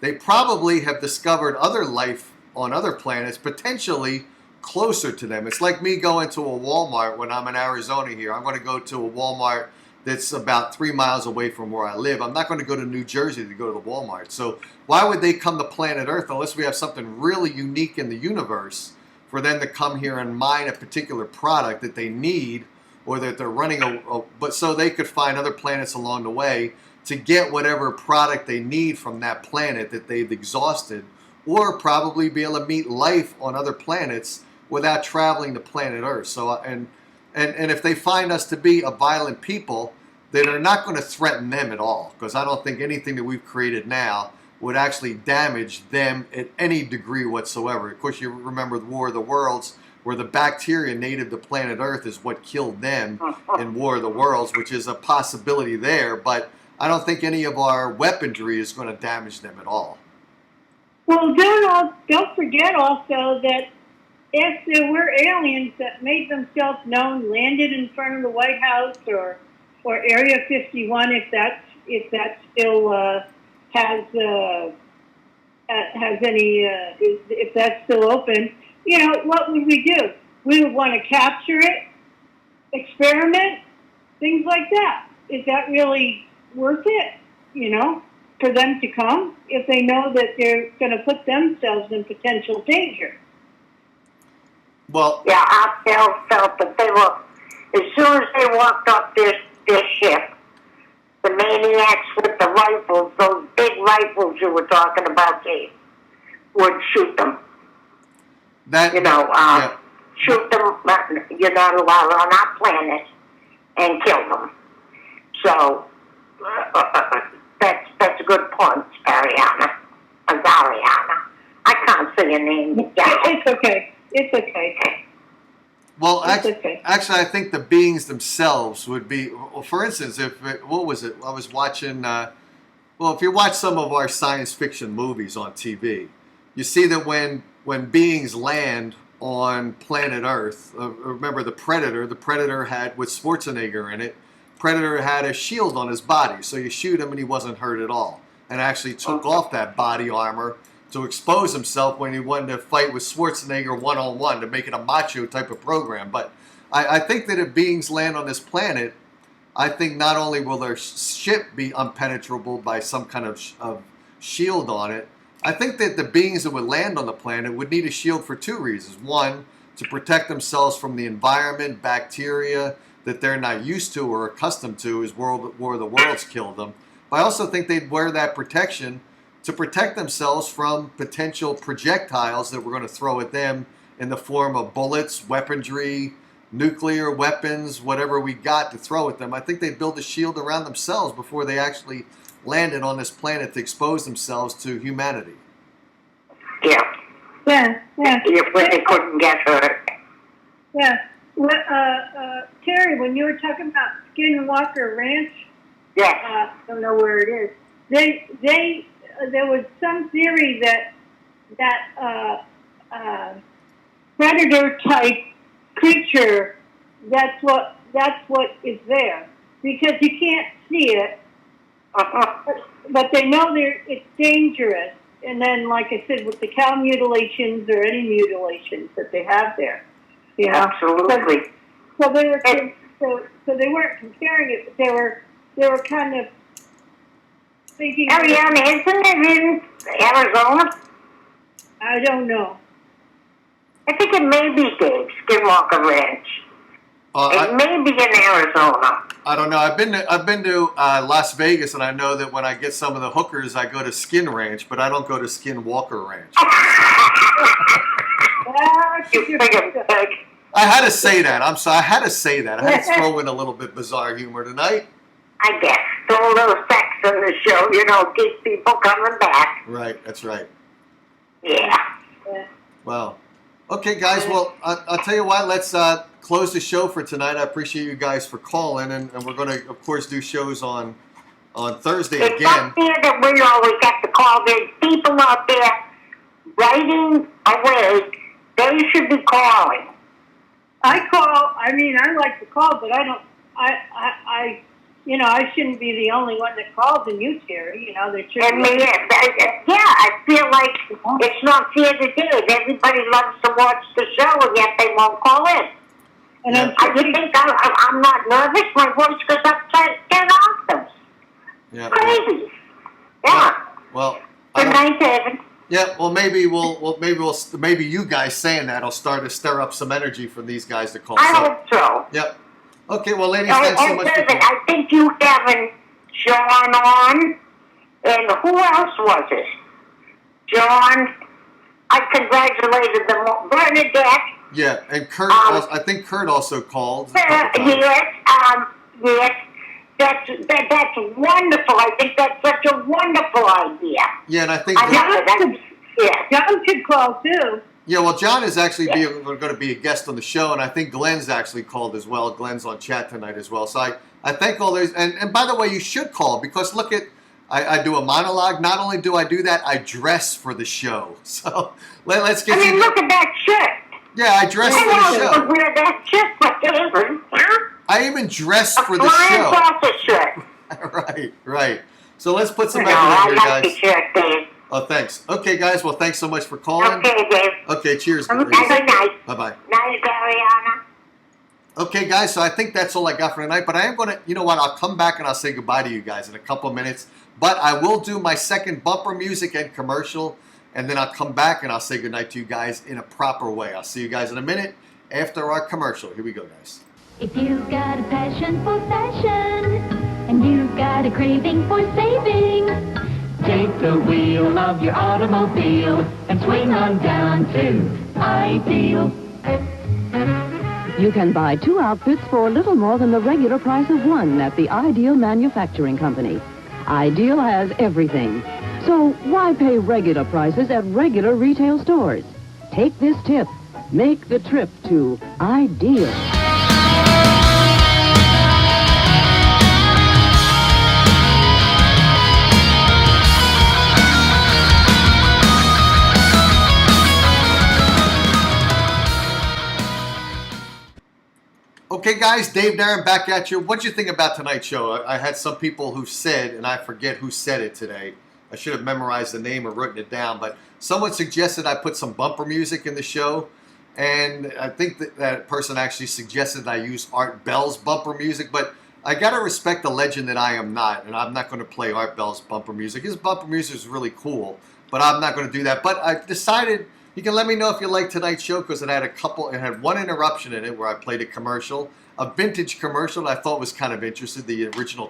they probably have discovered other life on other planets, potentially closer to them. It's like me going to a Walmart when I'm in Arizona here. I'm going to go to a Walmart that's about 3 miles away from where I live. I'm not going to go to New Jersey to go to the Walmart. So why would they come to planet Earth unless we have something really unique in the universe for them to come here and mine a particular product that they need, or that they're running but so they could find other planets along the way to get whatever product they need from that planet that they've exhausted, or probably be able to meet life on other planets without traveling to planet Earth. So and if they find us to be a violent people, they are not going to threaten them at all, because I don't think anything that we've created now would actually damage them at any degree whatsoever. Of course, you remember the War of the Worlds, where the bacteria native to planet Earth is what killed them in War of the Worlds, which is a possibility there, but I don't think any of our weaponry is going to damage them at all. Well, don't forget also that if there were aliens that made themselves known, landed in front of the White House or Area 51, if that still has any, if that's still open, what would we do? We would want to capture it, experiment, things like that. Is that really worth it, for them to come if they know that they're going to put themselves in potential danger? Well, yeah, I felt that they were, as soon as they walked up this ship, the maniacs with the rifles, those big rifles you were talking about, Dave, would shoot them. Shoot them, you're not allowed on our planet, and kill them. So, that's a good point, Ariana. I can't say your name. It's okay. It's okay. Well, okay. Actually, I think the beings themselves would be. Well, for instance, what was it? I was watching. If you watch some of our science fiction movies on TV, you see that when beings land on planet Earth, remember the Predator? The Predator had, with Schwarzenegger in it, Predator had a shield on his body, so you shoot him and he wasn't hurt at all, and actually took off that body armor to expose himself when he wanted to fight with Schwarzenegger one-on-one to make it a macho type of program. But I think that if beings land on this planet, I think not only will their ship be impenetrable by some kind of shield on it, I think that the beings that would land on the planet would need a shield for two reasons. One, to protect themselves from the environment, bacteria that they're not used to or accustomed to, as War of the Worlds killed them. But I also think they'd wear that protection to protect themselves from potential projectiles that we're going to throw at them in the form of bullets, weaponry, nuclear weapons, whatever we got to throw at them. I think they'd build a shield around themselves before they actually landed on this planet to expose themselves to humanity. Yeah. Yeah. When they couldn't get hurt. Yeah. Terry, when you were talking about Skinwalker Ranch, yes. I don't know where it is. There was some theory that predator type creature. That's what is there, because you can't see it, but they know it's dangerous. And then, like I said, with the cow mutilations or any mutilations that they have there, Absolutely. So they were so they weren't comparing it, but they were kind of thinking. Ariana, isn't it in Arizona? I don't know. I think it may be Dave, Skinwalker Ranch. It may be in Arizona. I don't know. I've been to Las Vegas, and I know that when I get some of the hookers, I go to Skin Ranch, but I don't go to Skinwalker Ranch. You friggin' pig. I had to say that. I'm sorry. I had to say that. I had to throw in a little bit bizarre humor tonight. I guess. Throw a little sex in the show, keep people coming back. Right. That's right. Yeah. Well, okay, guys. Well, I'll tell you what. Let's close the show for tonight. I appreciate you guys for calling, and we're going to, of course, do shows on Thursday It's again. not fair that we always have to call. There's people out there writing away. They should be calling. I like to call, but I don't. I shouldn't be the only one that calls, and you, Terry. There should be. I feel like it's not fair to Dave. Everybody loves to watch the show, and yet they won't call in. And Yeah. I just think I'm not nervous. My voice goes up 10 octaves. Yeah. Crazy. Yeah. Well, I Good don't- night, David. yeah. Well, maybe you guys saying that will start to stir up some energy from these guys to call. I So, hope so. yep. Okay. Well, ladies, thanks so much for David, calling. I think you having John on, and who else was it? John. I congratulated them all. Bernadette. Yeah, and Kurt. I think Kurt also called. A couple times. Yes. That's wonderful. I think that's such a wonderful idea. Yeah, and I think. John could call too. Yeah, well, John is actually going to be a guest on the show, and I think Glenn's actually called as well. Glenn's on chat tonight as well. So I thank all those. And by the way, you should call because look at, I do a monologue. Not only do I do that, I dress for the show. So let's get you. Look at that shirt. Yeah, I dress for the I show. wear that shirt for David. Huh? I even dress for the Flying show. saucer shirt. Right. So let's put some No, effort in I here, like the guys. shirt, Dave. Oh, thanks. Okay, guys. Well, thanks so much for calling. Okay, Dave. Okay, cheers. Have a good night. Bye-bye. Night, Ariana. Okay, guys, so I think that's all I got for tonight. But I am going to, you know what, I'll come back and I'll say goodbye to you guys in a couple of minutes. But I will do my second bumper music and commercial. And then I'll come back and I'll say goodnight to you guys in a proper way. I'll see you guys in a minute after our commercial. Here we go, guys. If you've got a passion for fashion and you've got a craving for saving, take the wheel of your automobile and swing on down to Ideal. You can buy 2 outfits for a little more than the regular price of one at the Ideal Manufacturing Company. Ideal has everything. So why pay regular prices at regular retail stores? Take this tip. Make the trip to Ideal. Okay, guys, Dave Darren back at you. What'd you think about tonight's show? I had some people who said, and I forget who said it today. I should have memorized the name or written it down, but someone suggested I put some bumper music in the show, and I think that person actually suggested I use Art Bell's bumper music, but I got to respect the legend that I am not, and I'm not going to play Art Bell's bumper music. His bumper music is really cool, but I'm not going to do that. But I decided, you can let me know if you like tonight's show, because it had one interruption in it where I played a commercial, a vintage commercial that I thought was kind of interesting, the original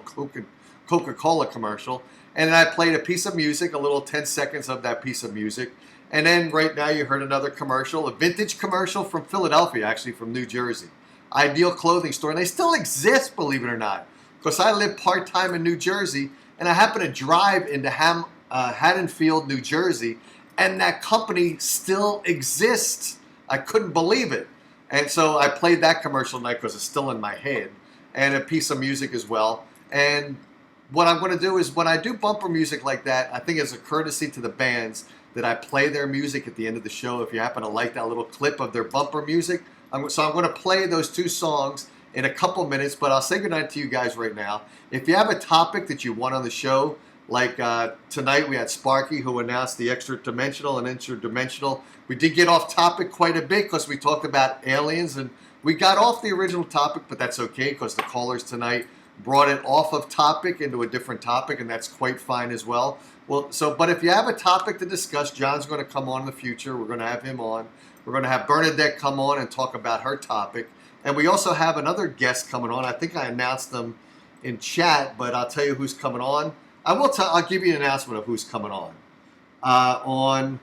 Coca-Cola commercial. And then I played a piece of music, a little 10 seconds of that piece of music. And then right now you heard another commercial, a vintage commercial from Philadelphia, actually from New Jersey. Ideal Clothing Store. And they still exist, believe it or not. Because I live part-time in New Jersey, and I happen to drive into Haddonfield, New Jersey, and that company still exists. I couldn't believe it. And so I played that commercial tonight because it's still in my head. And a piece of music as well. And what I'm going to do is when I do bumper music like that, I think as a courtesy to the bands that I play their music at the end of the show. If you happen to like that little clip of their bumper music, I'm going to play those 2 songs in a couple minutes, but I'll say goodnight to you guys right now. If you have a topic that you want on the show, like tonight we had Sparky who announced the extra-dimensional and interdimensional. We did get off topic quite a bit because we talked about aliens, and we got off the original topic, but that's okay because the callers tonight brought it off of topic into a different topic, and that's quite fine as well. But if you have a topic to discuss, John's going to come on in the future. We're going to have him on. We're going to have Bernadette come on and talk about her topic. And we also have another guest coming on. I think I announced them in chat, but I'll tell you who's coming on. I'll give you an announcement of who's coming on. On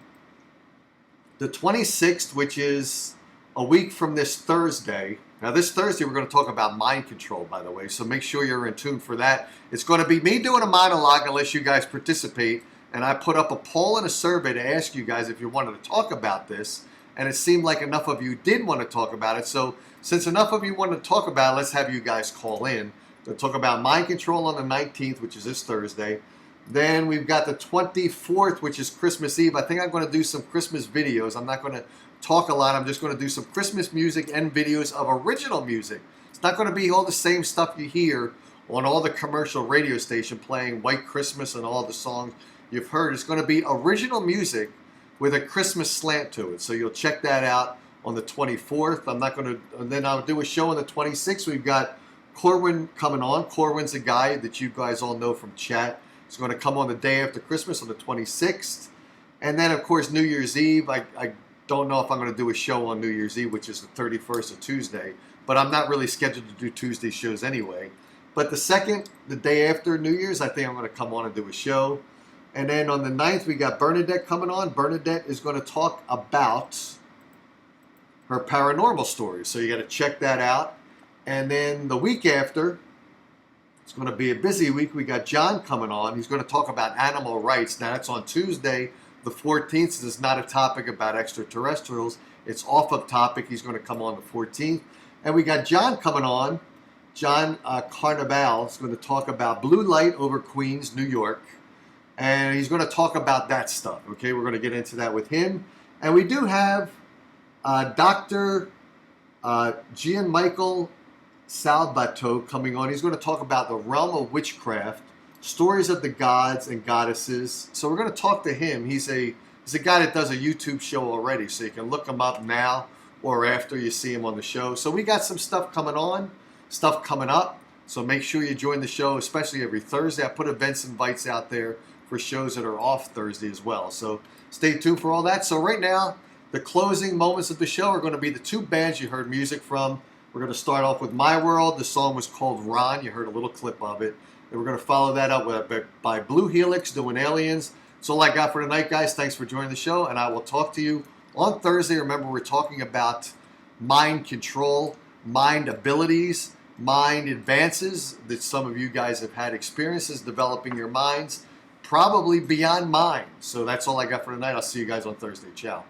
the 26th, which is a week from this Thursday. Now, this Thursday, we're going to talk about mind control, by the way, so make sure you're in tune for that. It's going to be me doing a monologue unless you guys participate, and I put up a poll and a survey to ask you guys if you wanted to talk about this, and it seemed like enough of you did want to talk about it, so since enough of you wanted to talk about it, let's have you guys call in to talk about mind control on the 19th, which is this Thursday. Then we've got the 24th, which is Christmas Eve. I think I'm going to do some Christmas videos. I'm not going to talk a lot. I'm just going to do some Christmas music and videos of original music. It's not going to be all the same stuff you hear on all the commercial radio station playing White Christmas and all the songs you've heard. It's going to be original music with a Christmas slant to it. So you'll check that out on the 24th. I'm not going to, and then I'll do a show on the 26th. We've got Corwin coming on. Corwin's a guy that you guys all know from chat. He's going to come on the day after Christmas on the 26th. And then, of course, New Year's Eve. I don't know if I'm going to do a show on New Year's Eve, which is the 31st of Tuesday. But I'm not really scheduled to do Tuesday shows anyway. But the second, the day after New Year's, I think I'm going to come on and do a show. And then on the 9th, we got Bernadette coming on. Bernadette is going to talk about her paranormal stories. So you got to check that out. And then the week after, it's going to be a busy week. We got John coming on. He's going to talk about animal rights. Now, that's on Tuesday, the 14th. So it's not a topic about extraterrestrials. It's off of topic. He's going to come on the 14th. And we got John coming on. John Carnival is going to talk about blue light over Queens, New York. And he's going to talk about that stuff. Okay, we're going to get into that with him. And we do have Dr. Gianmichael Salvato coming on. He's going to talk about the realm of witchcraft, stories of the gods and goddesses. So we're going to talk to him. He's a guy that does a YouTube show already, so you can look him up now or after you see him on the show. So we got some stuff coming on, stuff coming up. So make sure you join the show, especially every Thursday. I put events invites out there for shows that are off Thursday as well. So stay tuned for all that. So right now, the closing moments of the show are going to be the two bands you heard music from. We're going to start off with My World. The song was called Ron. You heard a little clip of it. And we're going to follow that up by Blue Helix doing Aliens. That's all I got for tonight, guys. Thanks for joining the show, and I will talk to you on Thursday. Remember, we're talking about mind control, mind abilities, mind advances that some of you guys have had experiences developing your minds, probably beyond mine. So that's all I got for tonight. I'll see you guys on Thursday. Ciao.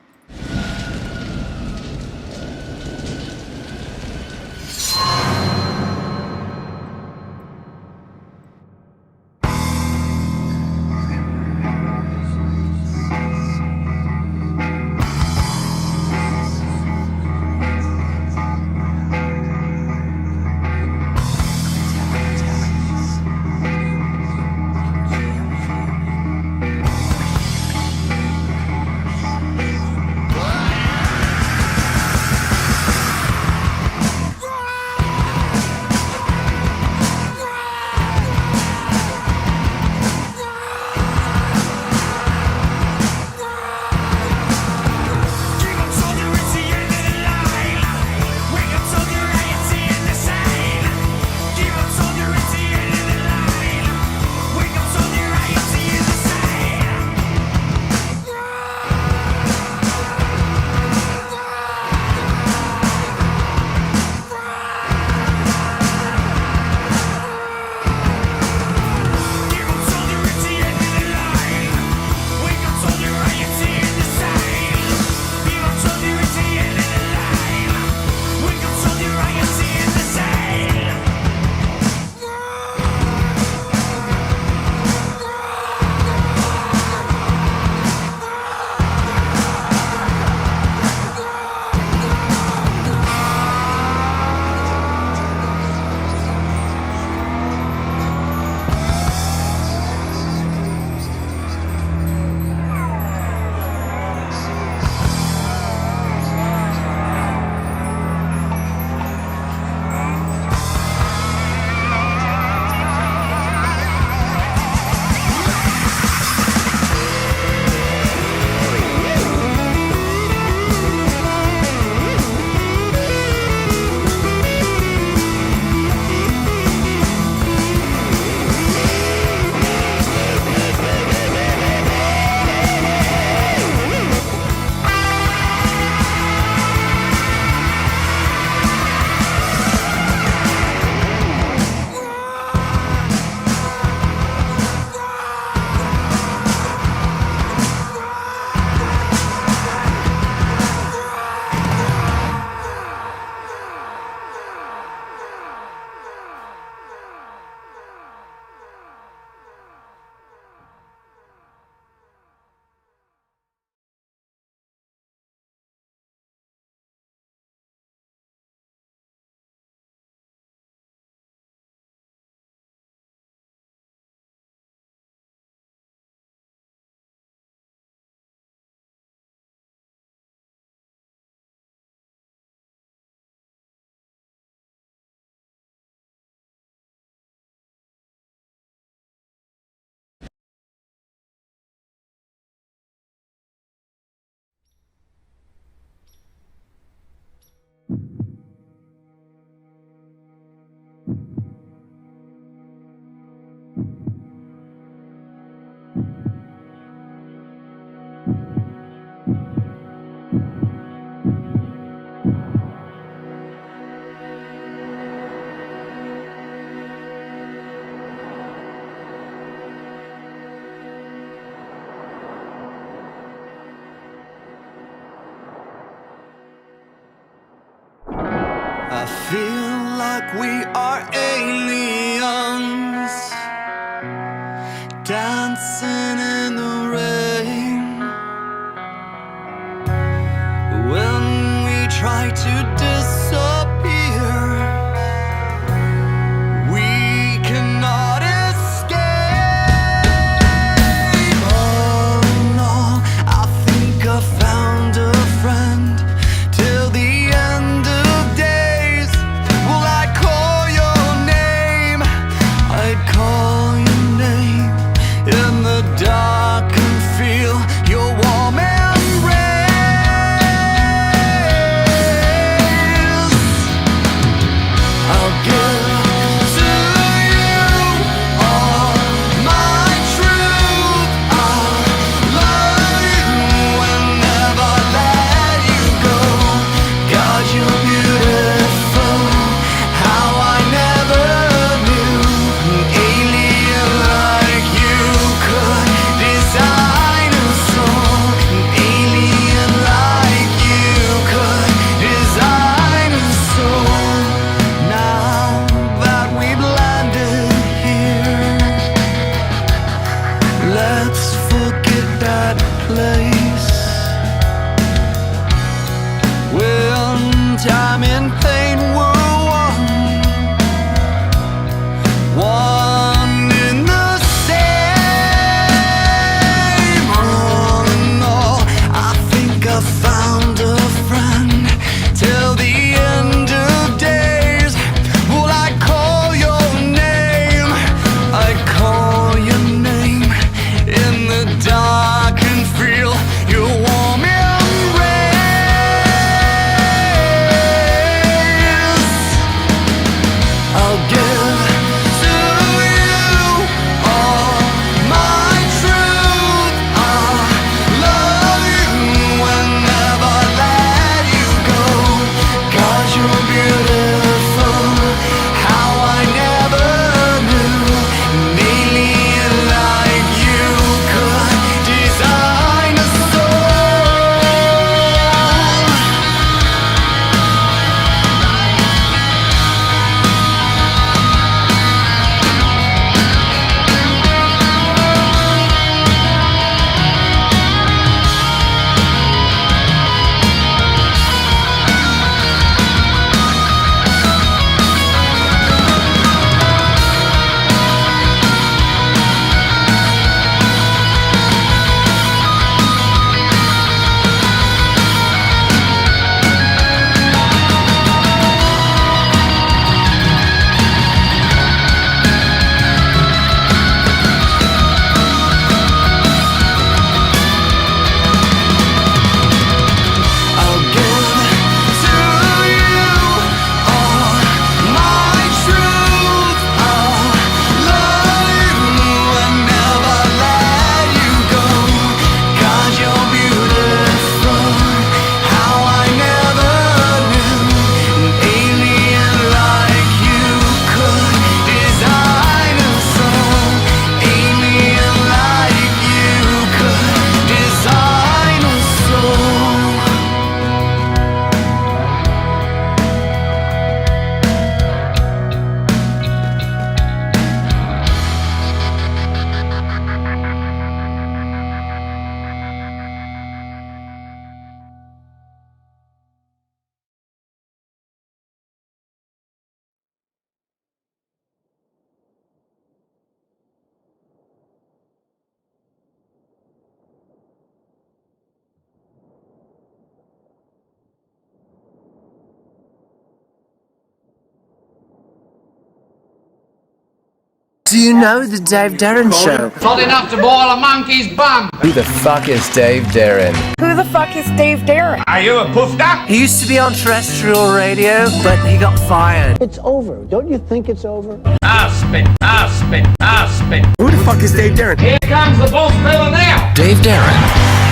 like we are aliens, dancing in the rain. When we try to disappear, we cannot escape. Oh no, I think I found a friend. Till the end of days, will I call your name? I'd call your name in the dark and feel your warm embrace. I'll give to you all my truth. I'll love you and never let you go. God, you're beautiful, how I never knew an alien like you could design a soul. An alien like you could design a soul. Now that we've landed here, let's forget that place. When time and pain were one in the same. All in all, I think I found a friend. Till the end of days, will I call your name? I'd call your name in the dark and feel your warm embrace. I'll give to you all my truth. I'll love you and never let you go. 'Cause you're beautiful, how I never knew an alien like you could design a soul. I'll give to you all my truth. I'll love you and never let you go. 'Cause you're beautiful, how I never knew an alien like you could design a soul. Alien like you could design a soul. Do you know the Dave Darren Show? Hot enough to boil a monkey's bum. Who the fuck is Dave Darren? Who the fuck is Dave Darren? Are you a puff duck? He used to be on terrestrial radio, but he got fired. It's over. Don't you think it's over? Spit. Who the fuck is Dave Darren? Here comes the boss fella now. Dave Darren.